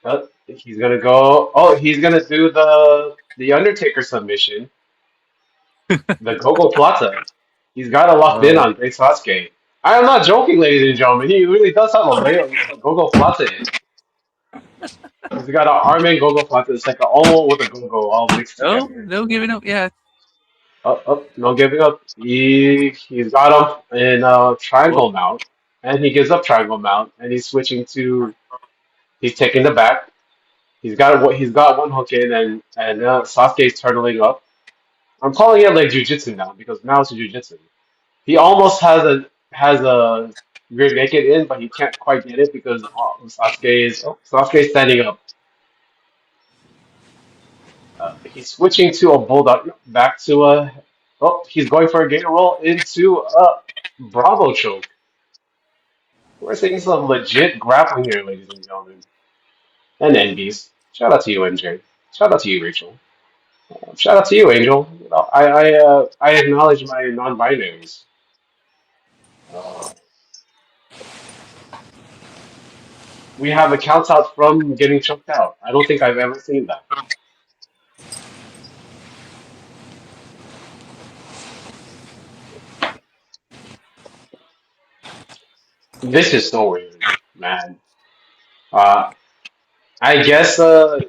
Oh, he's gonna go. Oh, he's gonna do the Undertaker submission. The Gogo Plata. He's got to lock in Oh, on Great Sasuke. I am not joking, ladies and gentlemen. He really does have a Gogo Plata in. He's got an arm and Gogo Plata. It's like an Omo with a Gogo all mixed no, together. no giving up yet. No giving up. He's got him in Whoop. triangle mount, and he gives up triangle mount, and he's switching to. He's taking the back. He's got one hook in, and Sasuke's turtling up. I'm calling it like jujitsu now because now it's jujitsu. He almost has a rear naked in, but he can't quite get it because Sasuke's standing up. He's switching to a bulldog back to a. Oh, he's going for a gator roll into a Bravo choke. We're seeing some legit grappling here, ladies and gentlemen, and NBs. Shout out to you, MJ. Shout out to you, Rachel. Shout out to you, Angel. I acknowledge my non-binaries. Uh, we have a count out from getting choked out. I don't think I've ever seen that. This is so weird, man. Uh, I guess the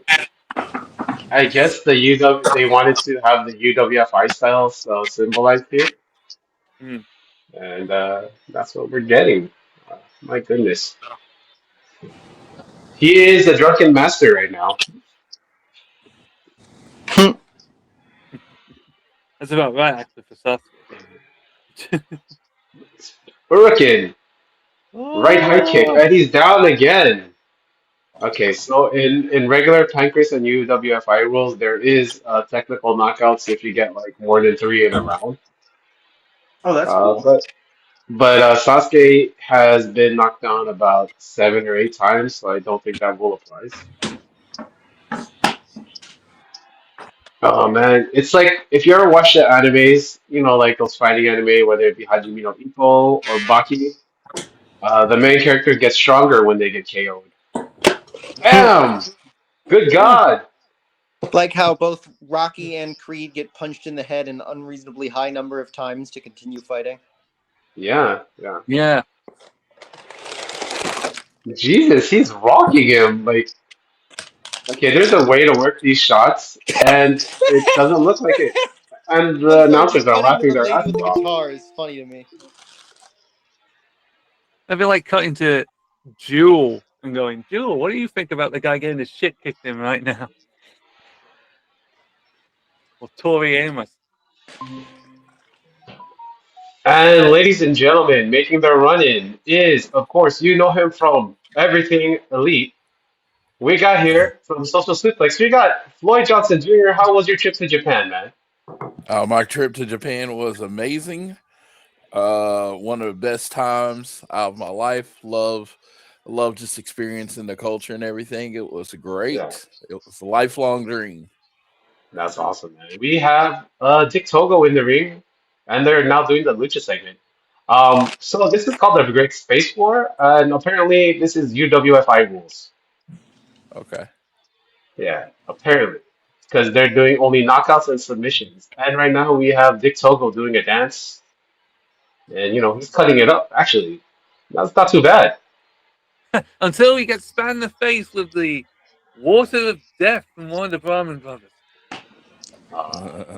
UW they wanted to have the UWFI style symbolized here, Mm. and that's what we're getting. My goodness, he is a drunken master right now. That's about right, actually, for Sasuke. Hurricane, right high kick, Oh, and he's down again. Okay, so in regular Pancrase and UWFI rules, there is technical knockouts if you get like more than three in a round. Oh, that's Uh, cool. but but Sasuke has been knocked down about 7 or 8 times, so I don't think that rule applies. Oh man, it's like if you ever watch the animes, like those fighting anime, whether it be Hajime no Ippo or Baki, the main character gets stronger when they get KO'd. Damn! Good oh, God! Like how both Rocky and Creed get punched in the head an unreasonably high number of times to continue fighting. Yeah, yeah. yeah. Jesus, he's rocking him. Like, okay, there's a way to work these shots, and it doesn't look like it. And I'm the sorry, but announcers are cutting to laughing the their lady with asses the off. guitar is funny to me. I feel like cutting to Jewel and going, Jewel, what do you think about the guy getting his shit kicked in right now? Or Tori Amos. And ladies and gentlemen, making their run in is, of course, you know him from Everything Elite. We got here from Social Suplex. We got Floyd Johnson Jr. How was your trip to Japan, man? My trip to Japan was amazing. One of the best times of my life. Love just experiencing the culture and everything. It was Yeah, great. It was a lifelong dream. that's awesome, man. We have Dick Togo in the ring, and they're now doing the Lucha segment. So this is called the Great Space War, and apparently this is UWFI rules. Okay. Yeah, apparently. Because they're doing only knockouts and submissions. And right now we have Dick Togo doing a dance, and he's cutting it up, actually. That's not too bad. Until he gets spat in the face with the water of death from one of the Brahmin brothers. Uh,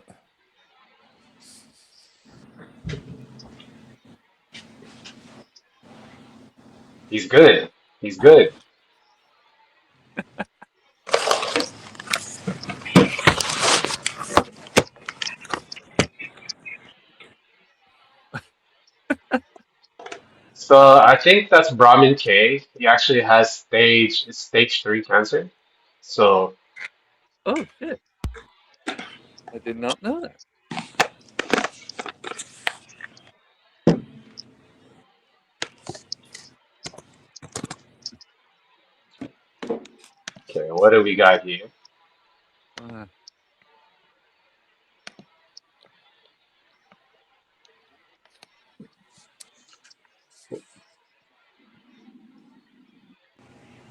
he's good. He's good. So I think that's Brahmin K. He actually has stage 3 cancer. So Oh shit! I did not know that. okay, what do we got here? Uh,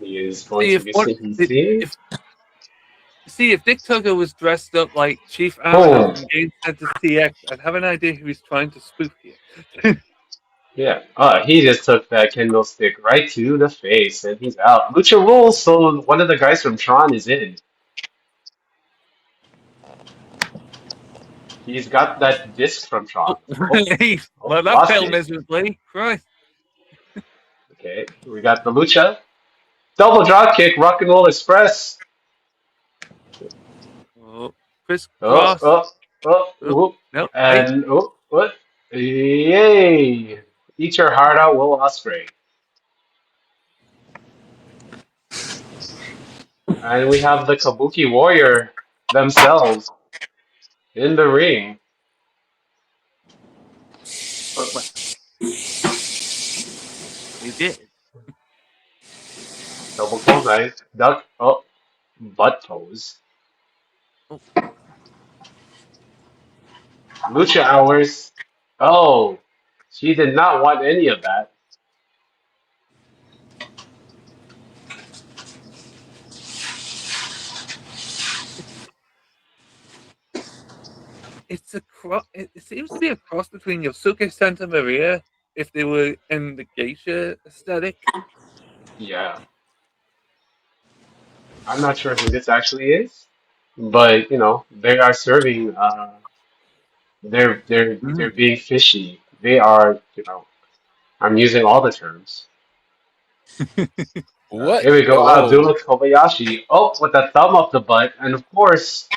He is going see to if be what CPC. if Dick Tugger was dressed up like Chief Amina Boom. from Game Centers TX, I'd have an idea who he's trying to spoof here. Yeah. He just took that kendo stick right to the face, and he's out. Lucha rules, so one of the guys from Tron is in. He's got that disc from Tron. Oh, Well, that lost failed it. miserably. Christ. Okay, we got the Lucha. Double drop kick, Rock and Roll Express. Oh, Oh, crisscross. oh, oh, Oh, whoop. no, wait. And, oh, what? Yay! Eat your heart out, Will Ospreay. And we have the Kabuki Warrior themselves in the ring. Well, he did. Double close knife, duck, oh, butt pose. Oh, Lucha hours. Oh, she did not want any of that. it's a cross. It seems to be a cross between Yosuke Santa Maria, if they were in the geisha aesthetic. Yeah, I'm not sure who this actually is, but they are serving. They're Mm. being fishy. They are. I'm using all the terms. What? Here we go. Oh, Abdullah Kobayashi. Oh, with the thumb up the butt, and of course,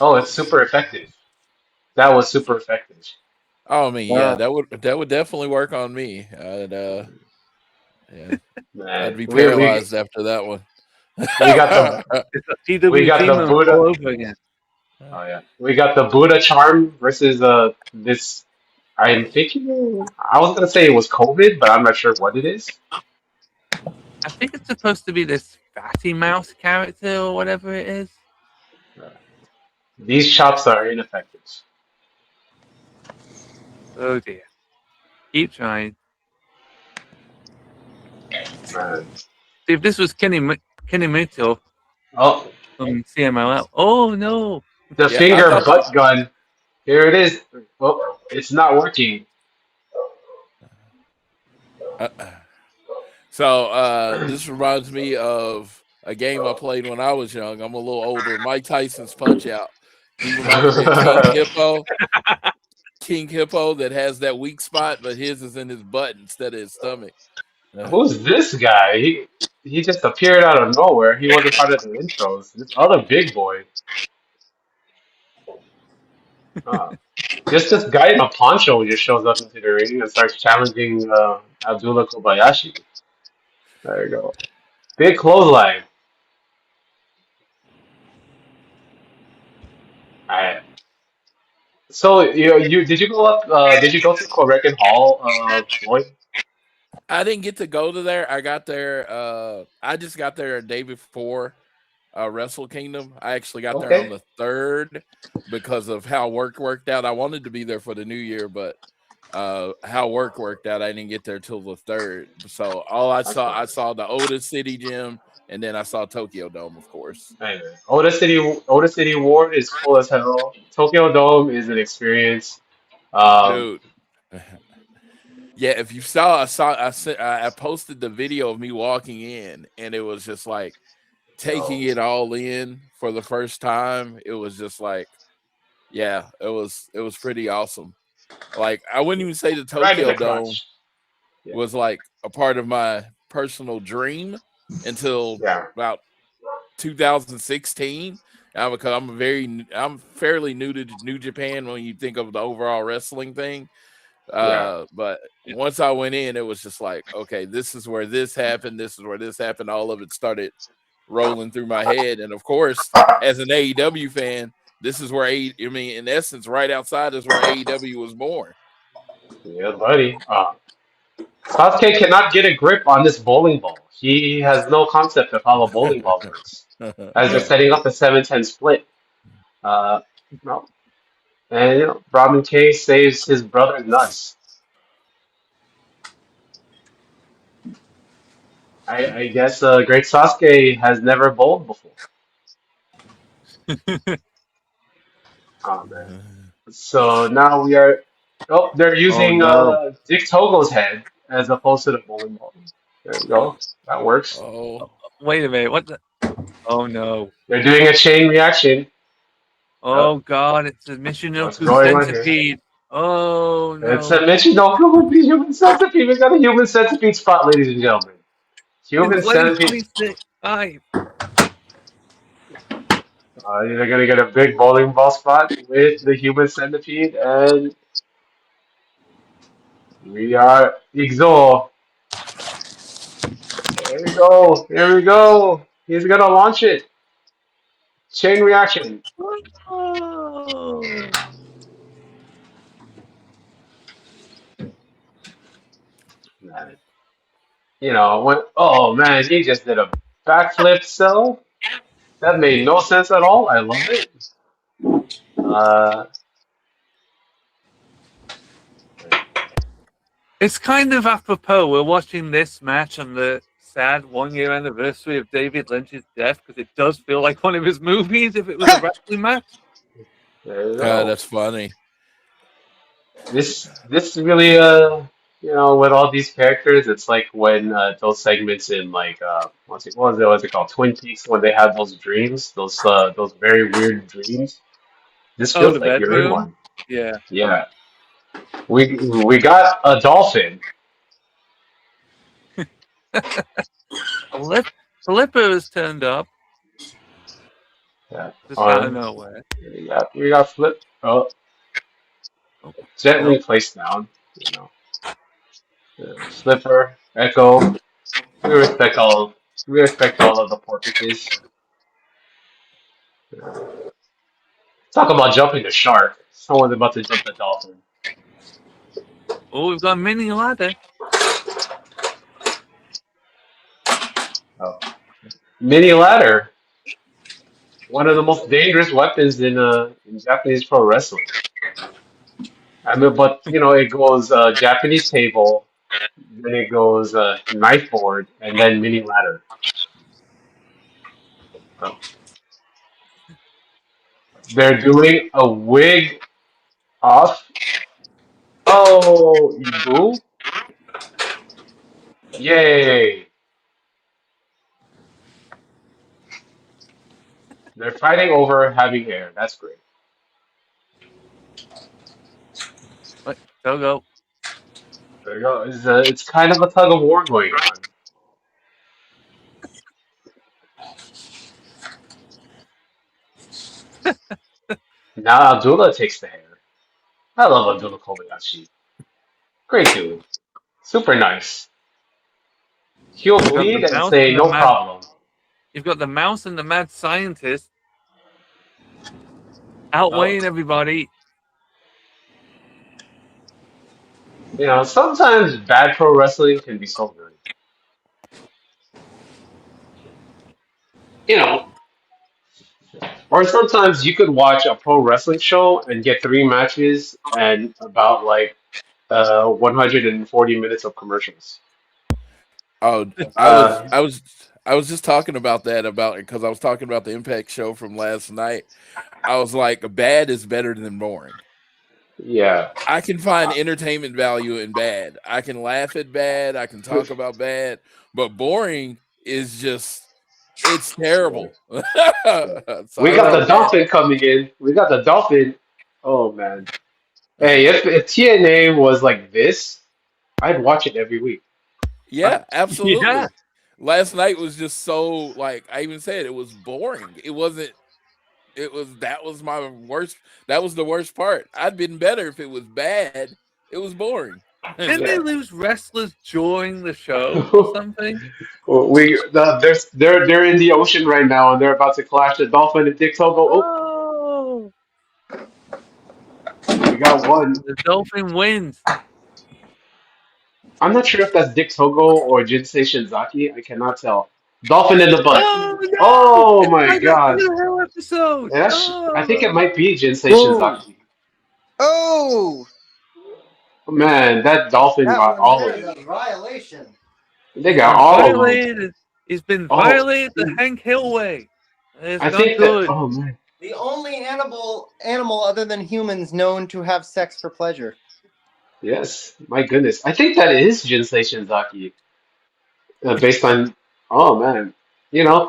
oh, it's super effective. That was super effective. I mean, yeah, Uh, that would definitely work on me. Yeah, I'd Man, be we we paralyzed after that one. we got the it's a we got PWG the move Buddha. all over again. Oh yeah, we got the Buddha charm versus this. I'm thinking I was gonna say it was COVID, but I'm not sure what it is. I think it's supposed to be this fatty mouse character or whatever it is. Uh, these chops are ineffective. Oh dear. Keep trying. Man. See, if this was Kenny Mitchell Oh, from CMLL. Oh no. the Yeah, I finger thought. butt gun. Here it is. Oh, it's not working. Uh, so this reminds me of a game I played when I was young. I'm a little older. Mike Tyson's Punch Out. He reminds me of King Hippo that has that weak spot, but his is in his butt instead of his stomach. Who's this guy? He just appeared out of nowhere. He wasn't part of the intros. This other big boy. Uh, just this guy in a poncho just shows up into the ring and starts challenging Abdullah Kobayashi. There you go. Big clothesline. Alright. So you did you go up? Did you go to Korekin Hall, Floyd? I didn't get to go to there. I got there. I just got there a day before Wrestle Kingdom. I actually got there on Okay. the 3rd because of how work worked out. I wanted to be there for the new year, but how work worked out, I didn't get there till the 3rd. So all That's fine. I saw the Otis City Gym, and then I saw Tokyo Dome, of course. Anyway, Oda City Ward is full as hell. Tokyo Dome is an experience. Um, Dude. Yeah, if you saw, I posted the video of me walking in, and it was just like taking it all in for the first time. It was just like, yeah, it was pretty awesome. Like, I wouldn't even say the right in Tokyo the Dome crunch. Yeah. was like a part of my personal dream until Yeah. about 2016. Because I'm fairly new to New Japan when you think of the overall wrestling thing. Yeah. But once I went in, it was just like, okay, this is where this happened. This is where this happened. All of it started rolling through my head. And of course, as an AEW fan, this is where I mean, in essence, right outside is where AEW was born. Yeah, buddy. Sasuke cannot get a grip on this bowling ball. He has no concept of how a bowling ball works. As they're setting up a 7-10 split. Uh, no. And Brahmin K saves his brother's nuts. I guess Great Sasuke has never bowled before. Oh man. So now we are. Oh, they're Oh using no. Dick Togo's head as opposed to the bowling ball. There you go. That works. Oh, Wait a minute. What the? Oh no. They're doing a chain reaction. Oh God, it's a What's Michinoku going on here? centipede. Oh It's a no. Michinoku human centipede. We got a human centipede spot, ladies and gentlemen. In Human centipede. 2026. You're gonna get a big bowling ball spot with the human centipede, and we are Exo. There we go. Here we go. He's gonna launch it. Chain reaction. Oh. Man, when oh man, he just did a backflip cell. That made no sense at all. I love it. Uh, It's kind of apropos. We're watching this match on the sad 1 year anniversary of David Lynch's death because it does feel like one of his movies if it was a wrestling match. there you go. That's funny. This really with all these characters, it's like when those segments in like what's it called, Twin Peaks, when they have those dreams, those very weird dreams. This Oh, feels the like you're in bedroom. one. Yeah. Yeah, we got a dolphin. Filippo has turned up Yeah, just out of nowhere. we got flip. Oh, Oh, gently nope. placed down. Slipper, Echo. We respect all. We respect all of the porpoises. Talk about jumping the shark. Someone's about to jump the dolphin. Oh, we've got a mini ladder. Oh. Mini ladder, one of the most dangerous weapons in Japanese pro wrestling. I mean, but it goes Japanese table, then it goes knife board, and then mini ladder. Oh. They're doing a wig off. Oh, Ibu! Yay! They're fighting over having hair. That's great. Right, go. There you go. It's kind of a tug of war going on. Now Abdullah takes the hair. I love Abdullah Kobayashi. Great dude. Super nice. He'll You've got the bleed and mouse say and the no mad. problem. You've got the mouse and the mad scientist Oh, outweighing everybody. sometimes bad pro wrestling can be so good. You know, or sometimes you could watch a pro wrestling show and get three matches and about like 140 minutes of commercials. Oh, Uh, I was just talking about that because I was talking about the Impact show from last night. I was like, bad is better than boring. yeah. I can find entertainment value in bad. I can laugh at bad. I can talk about bad, but boring is it's terrible. So We I got like the bad. dolphin coming in. We got the dolphin. Oh man. Hey, if TNA was like this, I'd watch it every week. Yeah, Yeah. absolutely. Last night was just so like I even said it was boring. It wasn't. That was my worst. That was the worst part. I'd been better if it was bad. It was boring. Didn't they Yeah. lose wrestlers during the show or something? They're in the ocean right now and they're about to clash the dolphin and Dick Togo. Oh, Oh, we got one. the dolphin wins. I'm not sure if that's Dick Togo or Jinsei Shinzaki. I cannot tell. Dolphin in the butt. Oh no! Oh It's my like that god. the Hell episode. I think it Oh, might be Jinsei Whoa! Shinzaki. Oh, Man, that dolphin that got one all there of is it. a violation. They he's got been all of them. violated. He's been Oh, violated the Hank Hill way. It's I not think that. good. Oh man. The only animal other than humans known to have sex for pleasure. Yes, my goodness. I think that is Jinsei Shinzaki, based on. Oh man,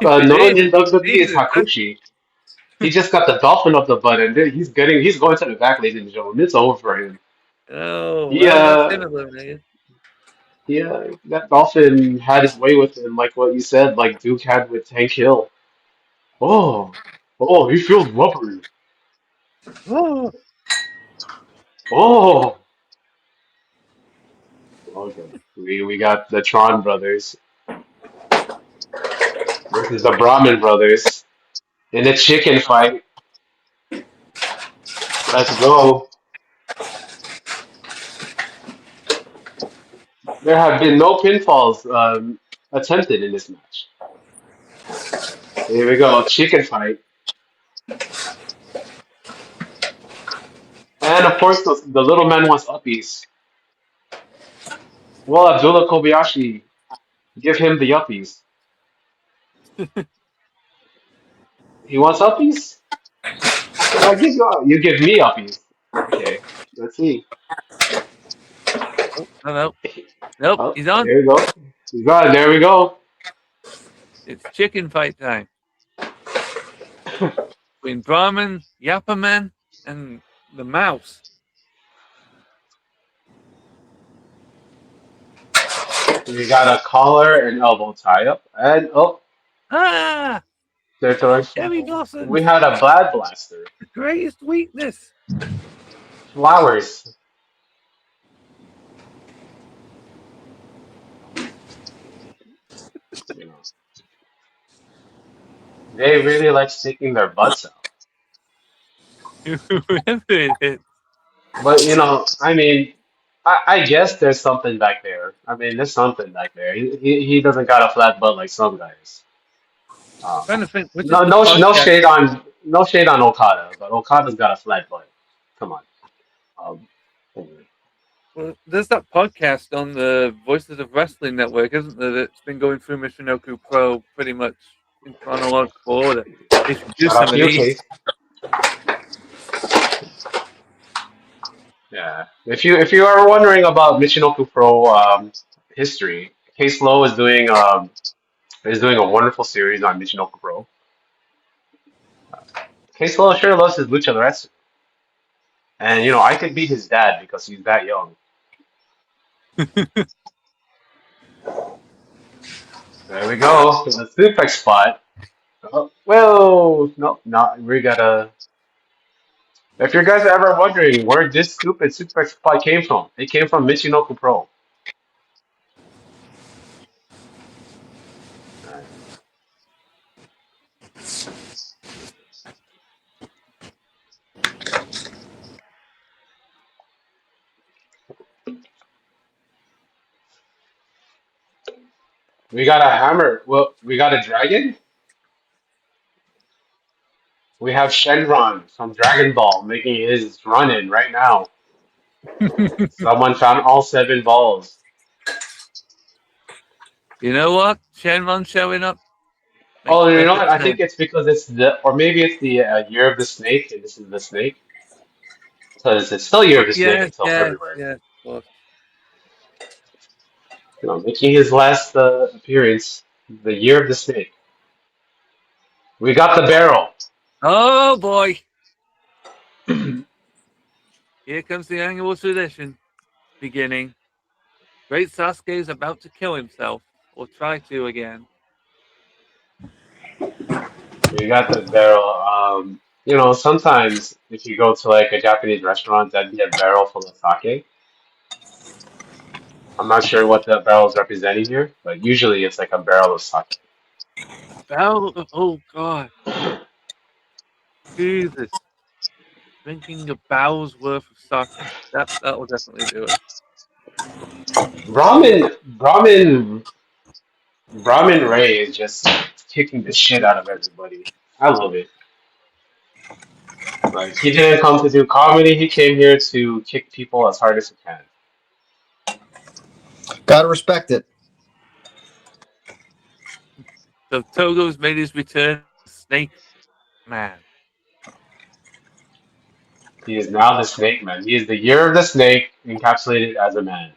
If it known is, in it's WWE is Jesus. Hakushi. He just got the dolphin up the butt, and then he's going to the back, ladies and gentlemen. It's over for him. Oh, well, that's Yeah, him eliminated. yeah, that dolphin had his way with him, like what you said, like Duke had with Tank Hill. Oh, oh, he feels rubbery. Oh, Oh, okay. We got the Tron brothers versus the Brahmin brothers in a chicken fight. Let's go. There have been no pinfalls attempted in this match. Here we go, chicken fight. And of course, the little man wants uppies. Well, Abdullah Kobayashi, give him the uppies. He wants uppies? How can I give you up? You give me uppies. Okay, let's see. oh, no. Nope, Oh, he's on. there we go. You got it. There we go. It's chicken fight time between Brahmin, Yapperman, and the mouse. We got a collar and elbow tie up. And oh, Ah, they're throwing. Cherry blossoms, We had a bad blaster. the greatest weakness. Flowers. You know, they really like sticking their butts out. Whoever it is. But I mean, I guess there's something back there. I mean, there's something back there. He doesn't got a flat butt like some guys. Trying to think, which is No the no no podcast? shade on Okada, but Okada's got a flat butt. Come on. Anyway. Well, there's that podcast on the Voices of Wrestling Network, isn't there? That's been going through Michinoku Pro pretty much in chronological order. They should do Shout some out of to you, these. Case. Yeah. If you are wondering about Michinoku Pro history, Case Low is doing a wonderful series on Michinoku Pro. Case Low sure loves his lucha wrestling. And I could be his dad because he's that young. There we go. The suplex spot. Oh, whoa! No, not we gotta. If you guys are ever wondering where this stupid suplex spot came from, it came from Michinoku Pro. Alright. We got a hammer. Well, we got a dragon. We have Shenron from Dragon Ball making his run in right now. Someone found all 7 balls. You know what? Shenron showing up makes Oh, you know what? perfect I think sense. it's because or maybe it's the year of the snake, and this is the snake. Because it's still year of the snake Yes, until yes, February. yes. Well, Making his last appearance, the year of the snake. We got the barrel. oh boy, here comes the annual tradition beginning. Great Sasuke is about to kill himself, or try to again. We got the barrel. Sometimes if you go to like a Japanese restaurant, that'd be a barrel full of sake. I'm not sure what the barrel is representing here, but usually it's like a barrel of sake. Oh god, Jesus! Drinking a barrel's worth of sake. That will definitely do it. Brahmin Ray is just kicking the shit out of everybody. I love it. Like he didn't come to do comedy. He came here to kick people as hard as he can. Gotta respect it. So Togo's made his return. Snake Man. He is now the Snake Man. He is the year of the snake encapsulated as a man.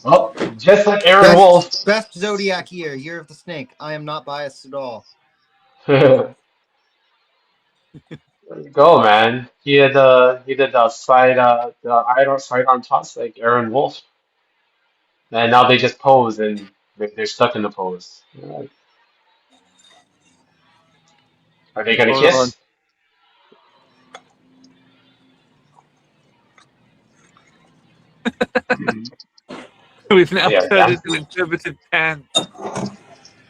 Oh, just like Aaron Wolf. Best zodiac year of the snake. I am not biased at all. There you go, man. He did the sidearm toss like Aaron Wolf, and now they just pose and they're stuck in the pose. Are they gonna Hold on. kiss? We've now They are turned into dancing. interpretive dance.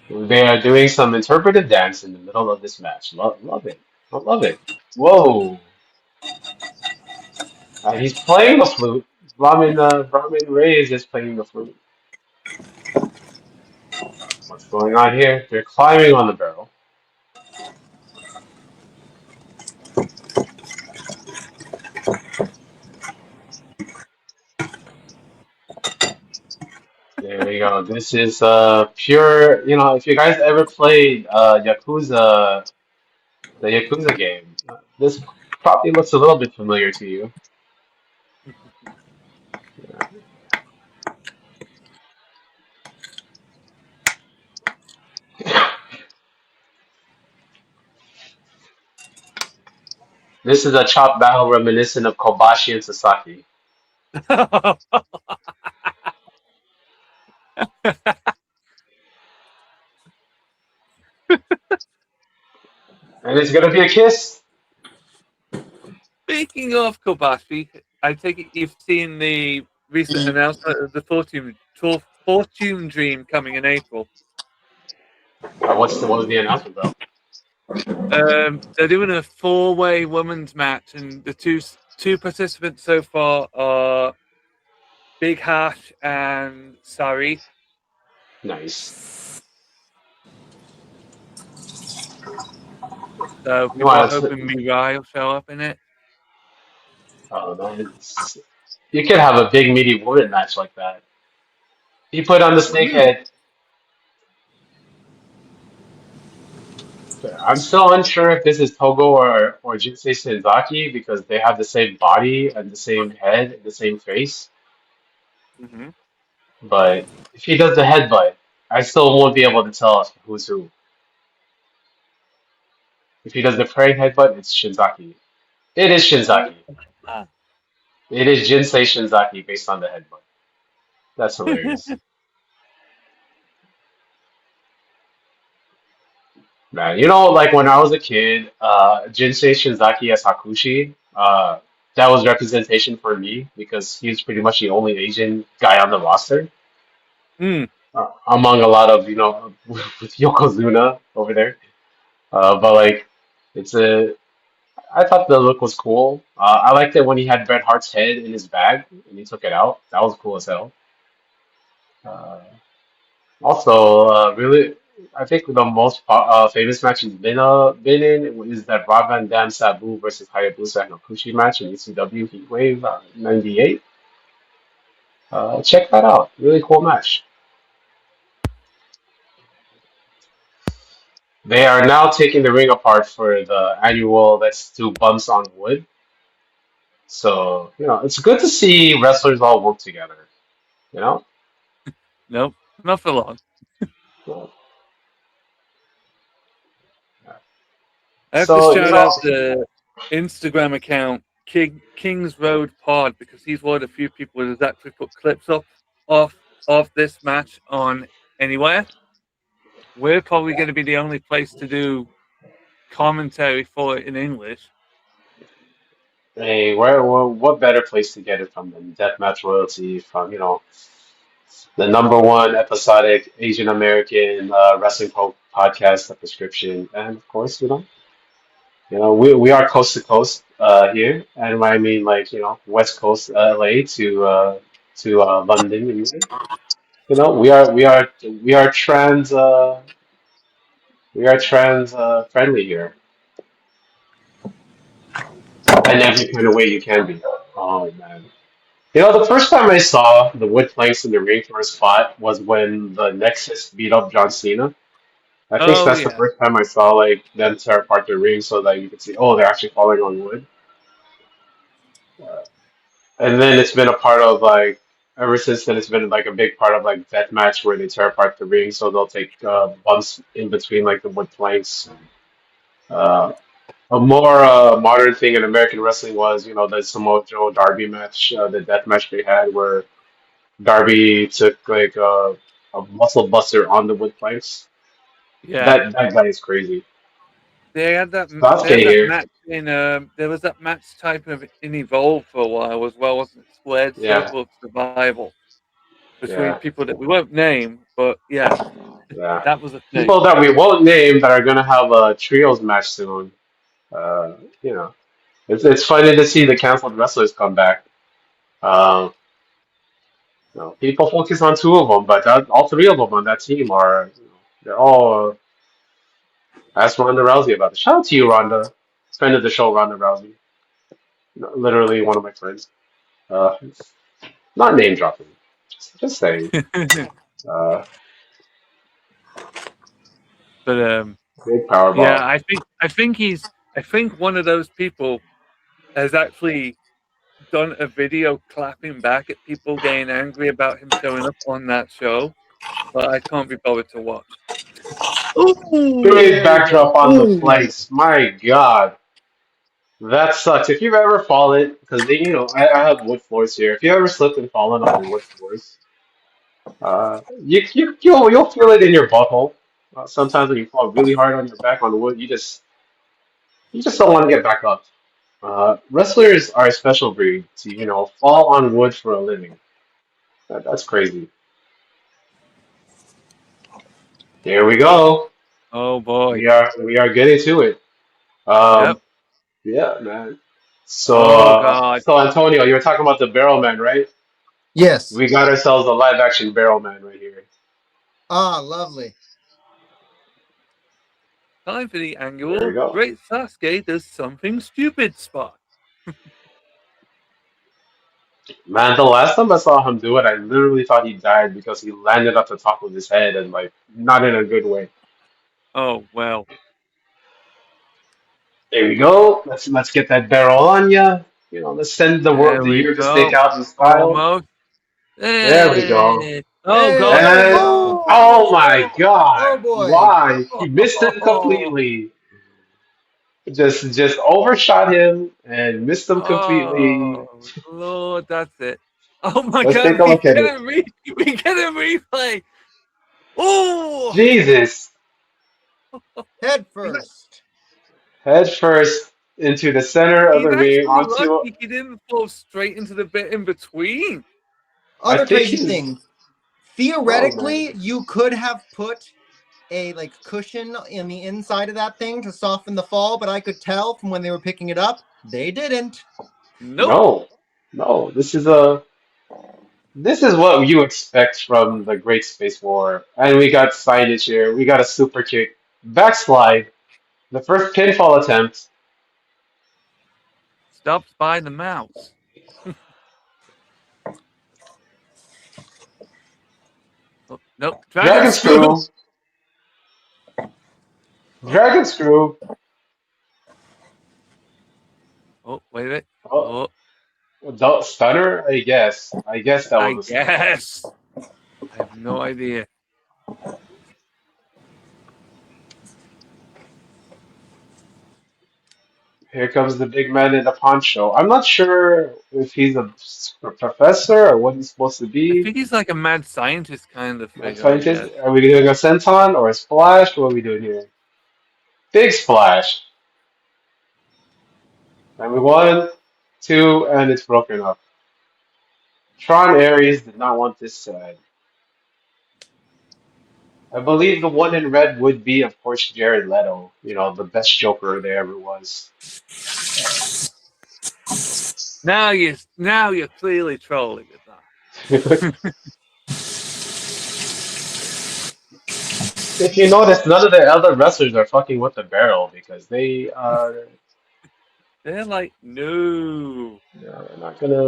They are doing some interpretive dance in the middle of this match. Love it. I love it. Whoa! He's playing the flute. Brahmin Ray is just playing the flute. What's going on here? They're climbing on the barrel. There we go. This is pure. If you guys ever played the Yakuza game, this probably looks a little bit familiar to you. This is a chop battle reminiscent of Kobashi and Sasaki, and it's gonna be a kiss. Speaking of Kobashi, I take it you've seen the recent announcement of the Fortune Dream coming in April. What was the announcement, bro? They're doing a four-way women's match, and the two participants so far are Big Hash and Sari. Nice. So You people are want hoping Mirai will show up in it. Oh man, you could have a big meaty woman match like that. You put on the snakehead. I'm still unsure if this is Togo or Jinsei Senzaki because they have the same body and the same head and the same face. Mm-hmm. But if he does the headbutt, I still won't be able to tell who's who. If he does the praying headbutt, it's Shinzaki. It is Shinzaki. It is Jinsei Shinzaki based on the headbutt. That's hilarious. Man, like when I was a kid, Jinsei Shinzaki as Hakushi, that was representation for me because he was pretty much the only Asian guy on the roster, Mm. among a lot of, with Yokozuna over there. But like, it's a, I thought the look was cool. I liked it when he had Bret Hart's head in his bag and he took it out. That was cool as hell. Uh, Also, really, I think the most famous match he's been in is that Rob Van Dam Sabu versus Hayabusa and Okushi match in ECW Heatwave '98. Check that out. Really cool match. They are now taking the ring apart for the annual Let's Do Bumps on Wood. So, it's good to see wrestlers all work together, you know? Nope, not for long. Well, I have to So, shout out the Instagram account Kings Road Pod because he's one of the few people that has actually put clips up of this match on anywhere. We're probably going to be the only place to do commentary for it in English. hey, what better place to get it from than Deathmatch Royalty from, the number one episodic Asian American wrestling podcast, The Prescription, and of course, we are coast to coast here, and I mean like West Coast LA to London, England. We are trans friendly here, in every kind of way you can be. Oh man. The first time I saw the wood planks in the ring for a spot was when the Nexus beat up John Cena. I think Oh that's the yeah. first time I saw like them tear apart the ring so that you could see, oh, they're actually falling on wood. And then it's been a part of like ever since then it's been like a big part of like death match where they tear apart the ring, so they'll take bumps in between like the wood planks. Uh, A more modern thing in American wrestling was, the Samoa Joe Darby match, the death match they had, where Darby took like a muscle buster on the wood planks. Yeah, That guy is crazy. they had that. They Sasuke had that here, match in. There was that match type of in Evolve for a while as well, wasn't it? Squared yeah, Circle of Survival between yeah, people that we won't name, but yeah, yeah. that was a thing. People that we won't name that are gonna have a trios match soon. Uh, you know, it's funny to see the canceled wrestlers come back. Um, people focus on two of them, but all three of them on that team are, they're all. Ask Ronda Rousey about it. Shout out to you, Ronda. Friend of the show, Ronda Rousey. Literally one of my friends. Uh, not name dropping. Just saying. Uh, But big power yeah, bomb. I think one of those people has actually done a video clapping back at people getting angry about him showing up on that show, but I can't be bothered to watch. Ooh, Big there we go. backdrop on the Ooh. flanks. My God. That sucks. If you've ever fallen, because I have wood floors here. If you ever slipped and fallen on the wood floors, you'll feel it in your butthole. Sometimes when you fall really hard on your back on the wood, you just don't want to get back up. Wrestlers are a special breed to fall on wood for a living. That's crazy. Here we go. Oh boy. We are getting to it. Yep. Um, yeah, man. So Oh god. so Antonio, you were talking about the Barrel Man, right? Yes. We got ourselves a live action Barrel Man right here. Ah, lovely. Time for the There we annual go. Great Sasuke does something stupid spot. Man, the last time I saw him do it, I literally thought he died because he landed at the top of his head and like not in a good way. Oh well. There we go. Let's get that barrel on ya. Let's send the world There the we year of the steak go. out in style. Almost. There we go. Oh god. And Oh, oh Oh. my oh God, boy. why? He missed him completely. Just overshot him and missed him completely. Oh Lord, that's it. Oh my Let's take god, a we look at get it. a we get a replay. Oh, Jesus, Head he's, first. head first into the center of he's the ring actually onto. lucky he didn't fall straight into the bit in between. I Other think crazy he's. thing. Oh man. Theoretically, you could have put a cushion in the inside of that thing to soften the fall, but I could tell from when they were picking it up, they didn't. Nope. No, no. This is what you expect from the Great Space War. And we got signage here. We got a super kick. Backslide. The first pinfall attempt. Stops by the mouse. Oh, nope. Dragon Dragon screw. screw. Dragon screw. Oh, wait a minute. Oh, Oh, stunner? I guess. I guess that I was a stunner. guess. I have no idea. Here comes the big man in the poncho. I'm not sure if he's a professor or what he's supposed to I be. think he's like a mad scientist kind of Mad figure, I scientist? guess. Are we doing a senton or a splash? What are we doing here? Big splash. And we won, two, and it's broken up. Tron Ares did not want this side. I believe the one in red would be, of course, Jared Leto. The best Joker there ever was. Now you're clearly trolling it. If you notice, none of the other wrestlers are fucking with the barrel because they are. They're like, no.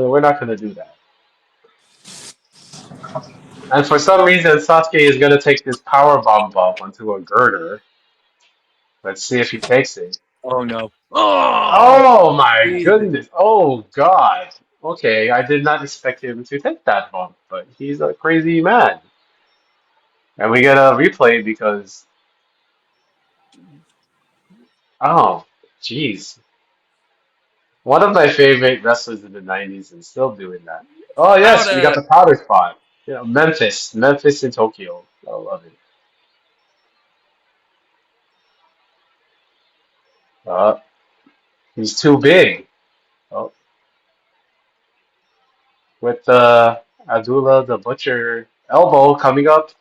We're not gonna do that. And for some reason, Sasuke is gonna take this power bomb bump onto a girder. Let's see if he takes it. Oh no. Oh, Oh my Jesus. goodness! Oh God! Okay, I did not expect him to take that bump, but he's a crazy man. And we get a replay because oh, Jeez. One of my favorite wrestlers in the 90s and still doing that. Oh, yes, we got Powder. the powder spot. Memphis in Tokyo. I love it. Uh, he's too big. Oh, with Abdullah the Butcher elbow coming up.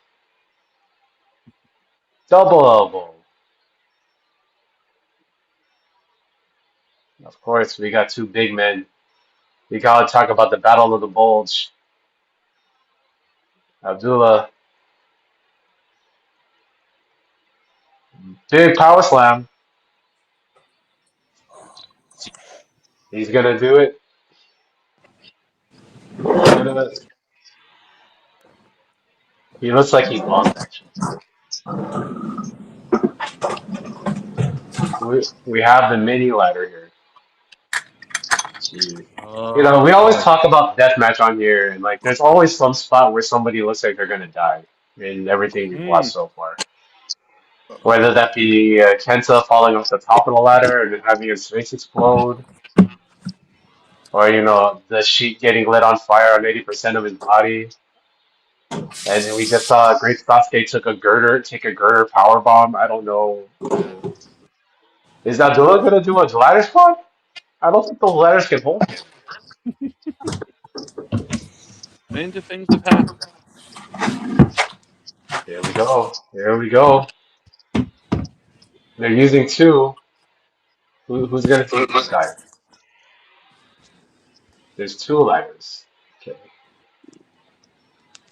Double elbow. Of course, we got two big men. We gotta talk about the Battle of the Bulge. Abdullah, big power slam. He's gonna do it. He's gonna. He looks like he's lost actually. We have the mini ladder here. Jeez. Oh We always boy. talk about deathmatch on here, and like, there's always some spot where somebody looks like they're gonna die in everything we've watched Mm. so far. Whether that be Kenta falling off the top of the ladder and then having his face explode, or the sheet getting lit on fire on 80% of his body. And then we just saw Great Sasuke take a girder power bomb. I don't know. Is Abdullah gonna do a ladder spot? I don't think those ladders can hold him. Stranger things have happened. Here we go. Here we go. They're using two. Who's gonna take this guy? There's two ladders. Okay.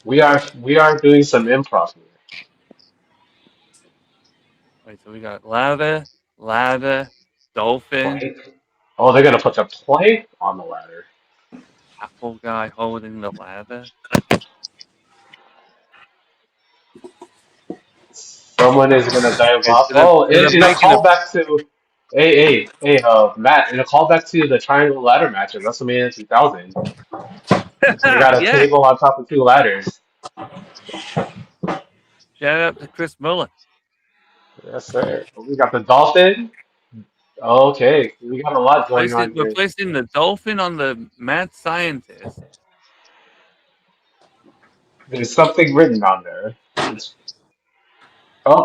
We are doing some improv here. Wait, so we got ladder, dolphin, Plank. Oh, they're gonna put the plank on the ladder. apple guy holding the ladder. Someone is gonna dive Okay, off. so Oh, they're in a making a. callback to, hey, Matt, in a callback to the triangle ladder match at WrestleMania 2000. So we got a Yeah. table on top of two ladders. Shout out to Chris Muller. Yes, sir. We got the dolphin. Okay, we got a lot going on here. Replacing the dolphin on the mad scientist. There's something written on there. It's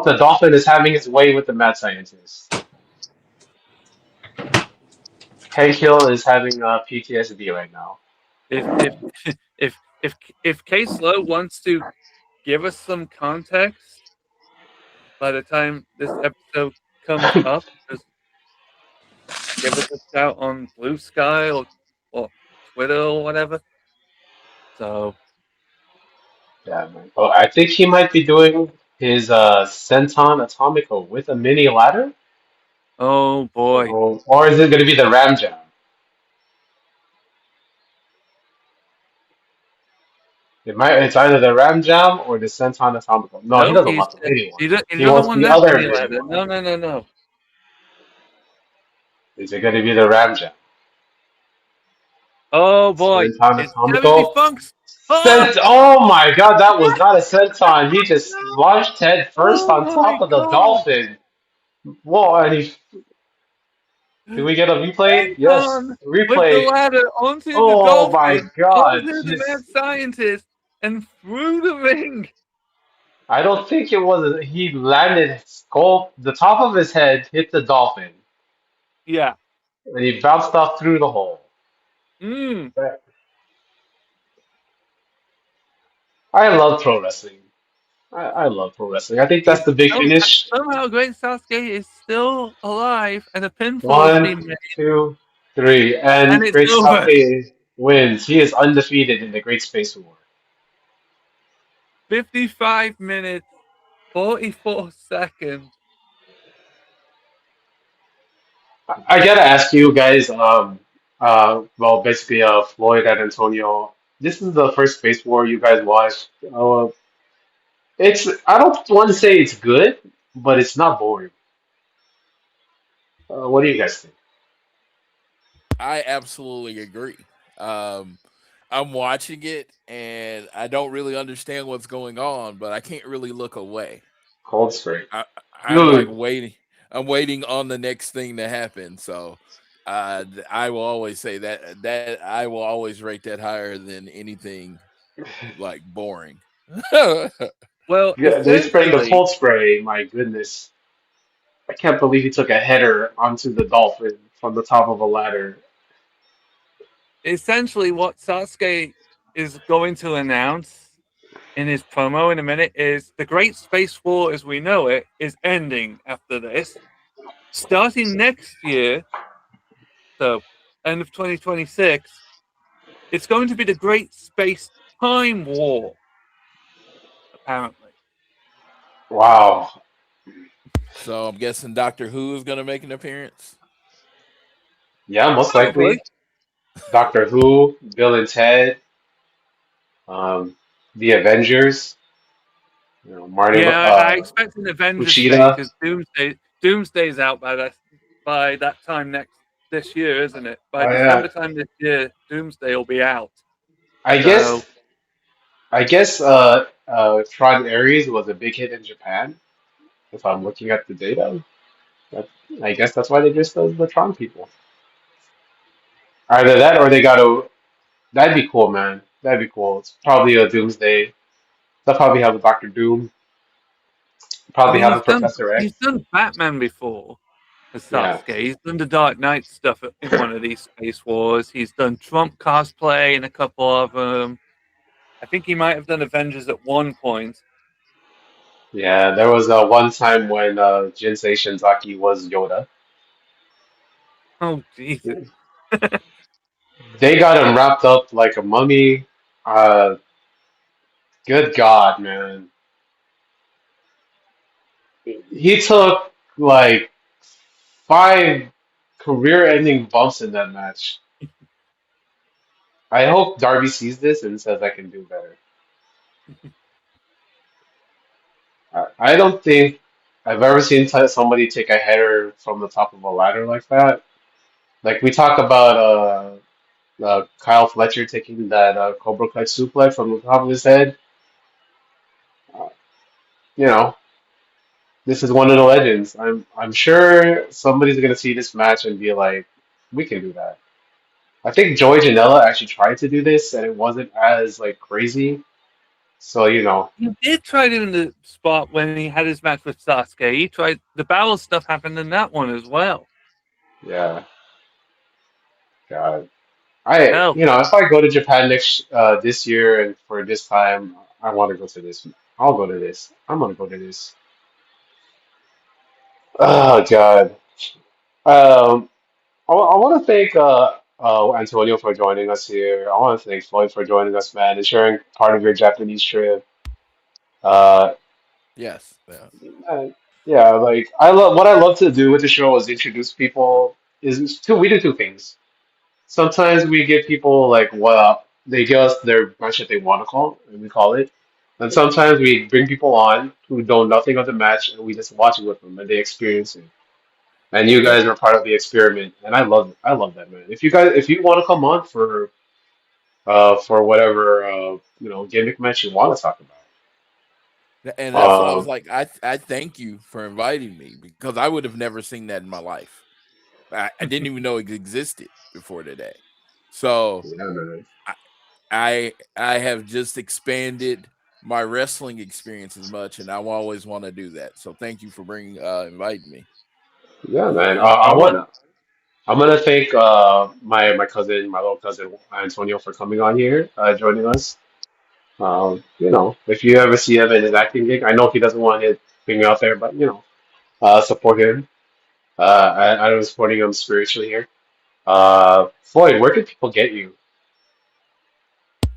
the dolphin is having his way with the mad scientist. Hank Hill is having PTSD right now. If if if K Slow wants to give us some context by the time this episode comes up, just give us a shout on Blue Sky or Twitter or whatever. So Yeah, man. Oh, I think he might be doing his Senton Atomico with a mini ladder. oh boy. Or is it going to be the Ram Jam? It's either the Ram Jam or the Senton Atomico. No, he No, doesn't want the mini one. he He doesn't wants want the that other mini mini ladder. one. No. Is it going to be the Ram Jam? Oh boy. Senton It's gonna be Atomico. Funk's. Oh, Oh my god, that was not a senton. He just launched head first oh on my top of the god. dolphin. Whoa, and do we get a replay? Yes, Anton with the replay. ladder onto the Oh my dolphin, god. onto the mad scientist, and through the ring. I don't think it was. He landed the top of his head hit the dolphin, Yeah. and he bounced off through the hole. Mm. I love pro wrestling. I love pro wrestling. I think that's It's the big finish. somehow Great Sasuke is still alive, and a pinfall is One, being made, 2, 3, and and it's Great over. Sasuke wins. He is undefeated in the Great Space War. 55 minutes, 44 seconds. I gotta ask you guys. Well, basically, Floyd and Antonio. This is the first Space War you guys watched. I don't want to say it's good, but it's not boring. What do you guys think? I absolutely agree. Um, I'm watching it and I don't really understand what's going on, but I can't really look away. Cold Spring. I, I'm like Dude, waiting. I'm waiting on the next thing to happen. So I will always say that I will always rate that higher than anything like boring. Well, Yeah, they spraying the essentially, cold spray. My goodness, I can't believe he took a header onto the dolphin from the top of a ladder. what Sasuke is going to announce in his promo in a minute is the Great Space War as we know it is ending after this. Starting next year, so end of 2026, it's going to be the Great Space Time War, apparently. Wow. So I'm guessing Doctor Who is going to make an appearance. Yeah, most Probably. likely. Doctor Who, Bill and Ted, um, the Avengers. Martin Yeah, I expect an Avengers thing Kushida. because Doomsday's out by that time this year, isn't it? By Oh yeah. December time this year, Doomsday will be out. I So guess I guess Tron Ares was a big hit in Japan. If I'm looking at the data, that, I guess that's why they just those the Tron people. Either that or they got a. That'd be cool, man. That'd be cool. It's probably a Doomsday. They'll probably have a Doctor Doom. I Probably mean, have a Professor he's X. done Batman before as Yeah. Sasuke. He's done the Dark Knight stuff in one of these Space Wars. He's done Trump cosplay in a couple of them. I think he might have done Avengers at one point. Yeah, there was one time when Jinsei Shinzaki was Yoda. Oh Jesus! They got him wrapped up like a mummy. Uh, Good God, man. He took like five career-ending bumps in that match. I hope Darby sees this and says I can do better. I don't think I've ever seen somebody take a header from the top of a ladder like that. Like we talk about Kyle Fletcher taking that Cobra Kai suplex from the top of his head. Uh, you know, this is one of the legends. I'm sure somebody's gonna see this match and be like, we can do that. I think Joey Janela actually tried to do this and it wasn't as like crazy. So He did try doing the spot when he had his match with Sasuke. He tried the battle stuff happened in that one as well. yeah, God. Hell, If I go to Japan next this year and for this time, I want to go to this. I'll go to this. I'm gonna go to this. Oh God. Um, I want to thank Antonio for joining us here. I want to thank Floyd for joining us, man, and sharing part of your Japanese trip. Uh, Yes. Yeah. uh, yeah, like I love what I love to do with the show is introduce people. We do two things. Sometimes we give people like what they give us their match that they want to call, and we call it. And sometimes we bring people on who know nothing of the match, and we just watch it with them, and they experience it. And you Yeah. guys are part of the experiment, and I love that, man. If you want to come on for whatever gimmick match you want to talk And that's what I about. was like. I thank you for inviting me because I would have never seen that in my life. I didn't even know it existed before today. So Yeah, man. I, I have just expanded my wrestling experience as much, and I will always want to do that. So thank you for bringing inviting me. Yeah, man. I want. I'm gonna thank my cousin, my little cousin Antonio for coming on here, joining us. If you ever see him in his acting gig, I know he doesn't want to bring me out there, but support him. I was supporting him spiritually here. Floyd, where can people get you?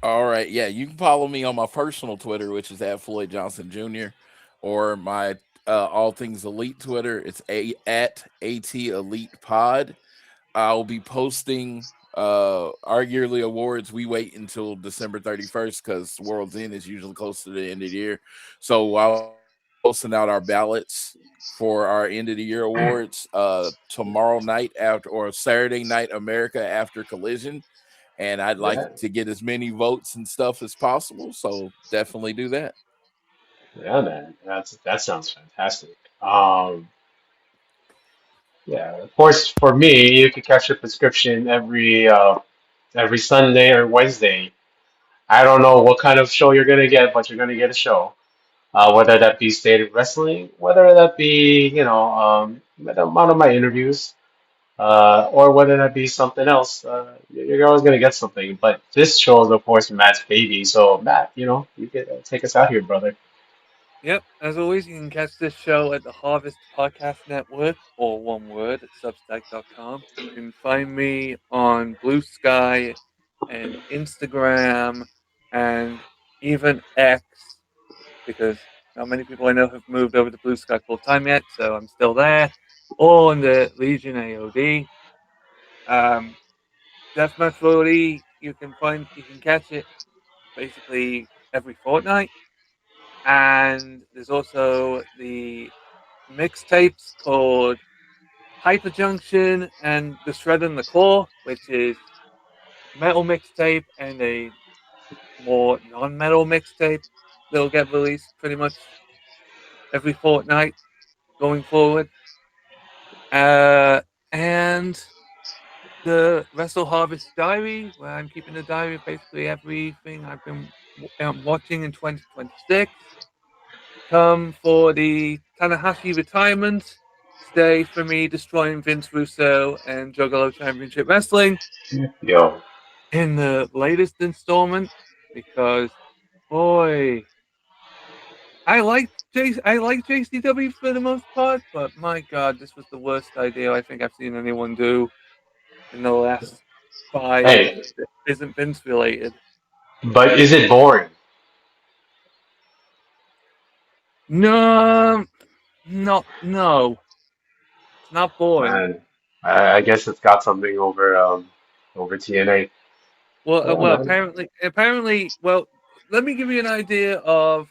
All right, yeah, you can follow me on my personal Twitter, which is at Floyd Johnson Jr., or my All Things Elite Twitter. It's at AT Elite Pod. I'll be posting our yearly awards. We wait until December 31st because World's End is usually close to the end of the year. So I'll be posting out our ballots for our end of the year awards tomorrow night after or Saturday night America after Collision. And I'd like Yeah, to get as many votes and stuff as possible. So definitely do that. yeah, man. That sounds fantastic. Yeah, of course. For me, you can catch your prescription every Sunday or Wednesday. I don't know what kind of show you're gonna get, but you're gonna get a show. Whether that be State of Wrestling, whether that be one of my interviews, or whether that be something else. You're always gonna get something. But this show is, of course, Matt's baby. So Matt, you can take us out here, brother. Yep. As always, you can catch this show at the Harvest Podcast Network, or one word, at substack.com. You can find me on Blue Sky and Instagram and even X, because not many people I know have moved over to Blue Sky full time yet, so I'm still there. Or on the Legion AOD. Um, Deathmatch Royalty, you can catch it basically every fortnight. And there's also the mixtapes called Hyper Junction and The Shred and the Core, which is metal mixtape and a more non-metal mixtape that'll get released pretty much every fortnight going forward. And the Wrestle Harvest Diary, where I'm keeping a diary of basically everything I've been watching in 2026. Come for the Tanahashi retirement. Stay for me destroying Vince Russo and Juggalo Championship Wrestling Yo, in the latest installment, because boy, I like JCW for the most part, but my god, this was the worst idea I think I've seen anyone do in the last 5 hey, that isn't Vince related. but is it boring? No, no, it's not boring. Man, I guess it's got something over TNA. Yeah, Well, man. apparently, well, let me give you an idea of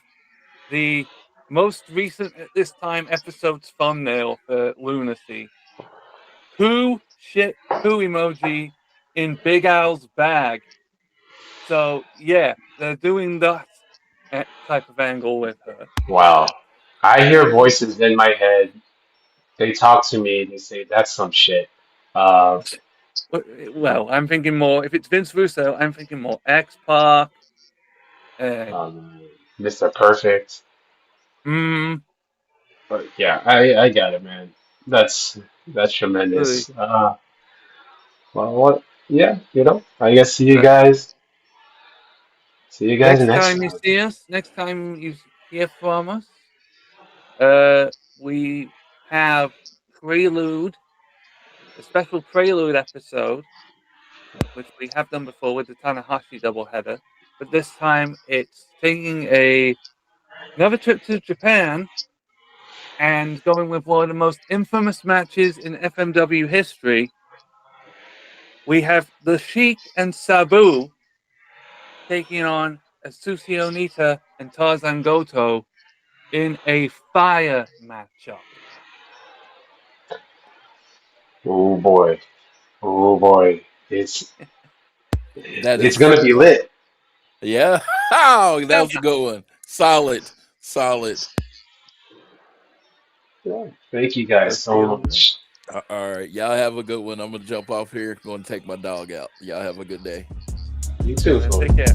the most recent at this time episode's thumbnail for Lunacy. Poo emoji in Big Al's bag. So yeah, they're doing that type of angle with her. Wow. I hear And voices in my head. They talk to me. They say that's some shit. Uh, well, I'm thinking more. If it's Vince Russo, I'm thinking more X Pac. Uh, um, Mr. Perfect. mm, But yeah, I got it, man. That's really. tremendous. Well, what? Yeah, I guess see you But guys. See you guys next time. next time you hear from us, uh, we have Prelude, a special Prelude episode, which we have done before with the Tanahashi doubleheader. But this time it's taking another trip to Japan and going with one of the most infamous matches in FMW history. We have the Sheik and Sabu taking on Asushi Onita and Tarzan Goto in a fire matchup. Oh boy. Oh boy. That It's is, gonna be lit. yeah. Oh, that Yeah. was a good one. Solid, solid. Yeah. Thank you guys Let's see. so much. All right, y'all have a good one. I'm gonna jump off here. Going to take my dog out. Y'all have a good day. You Yeah, too, man, folks. take care.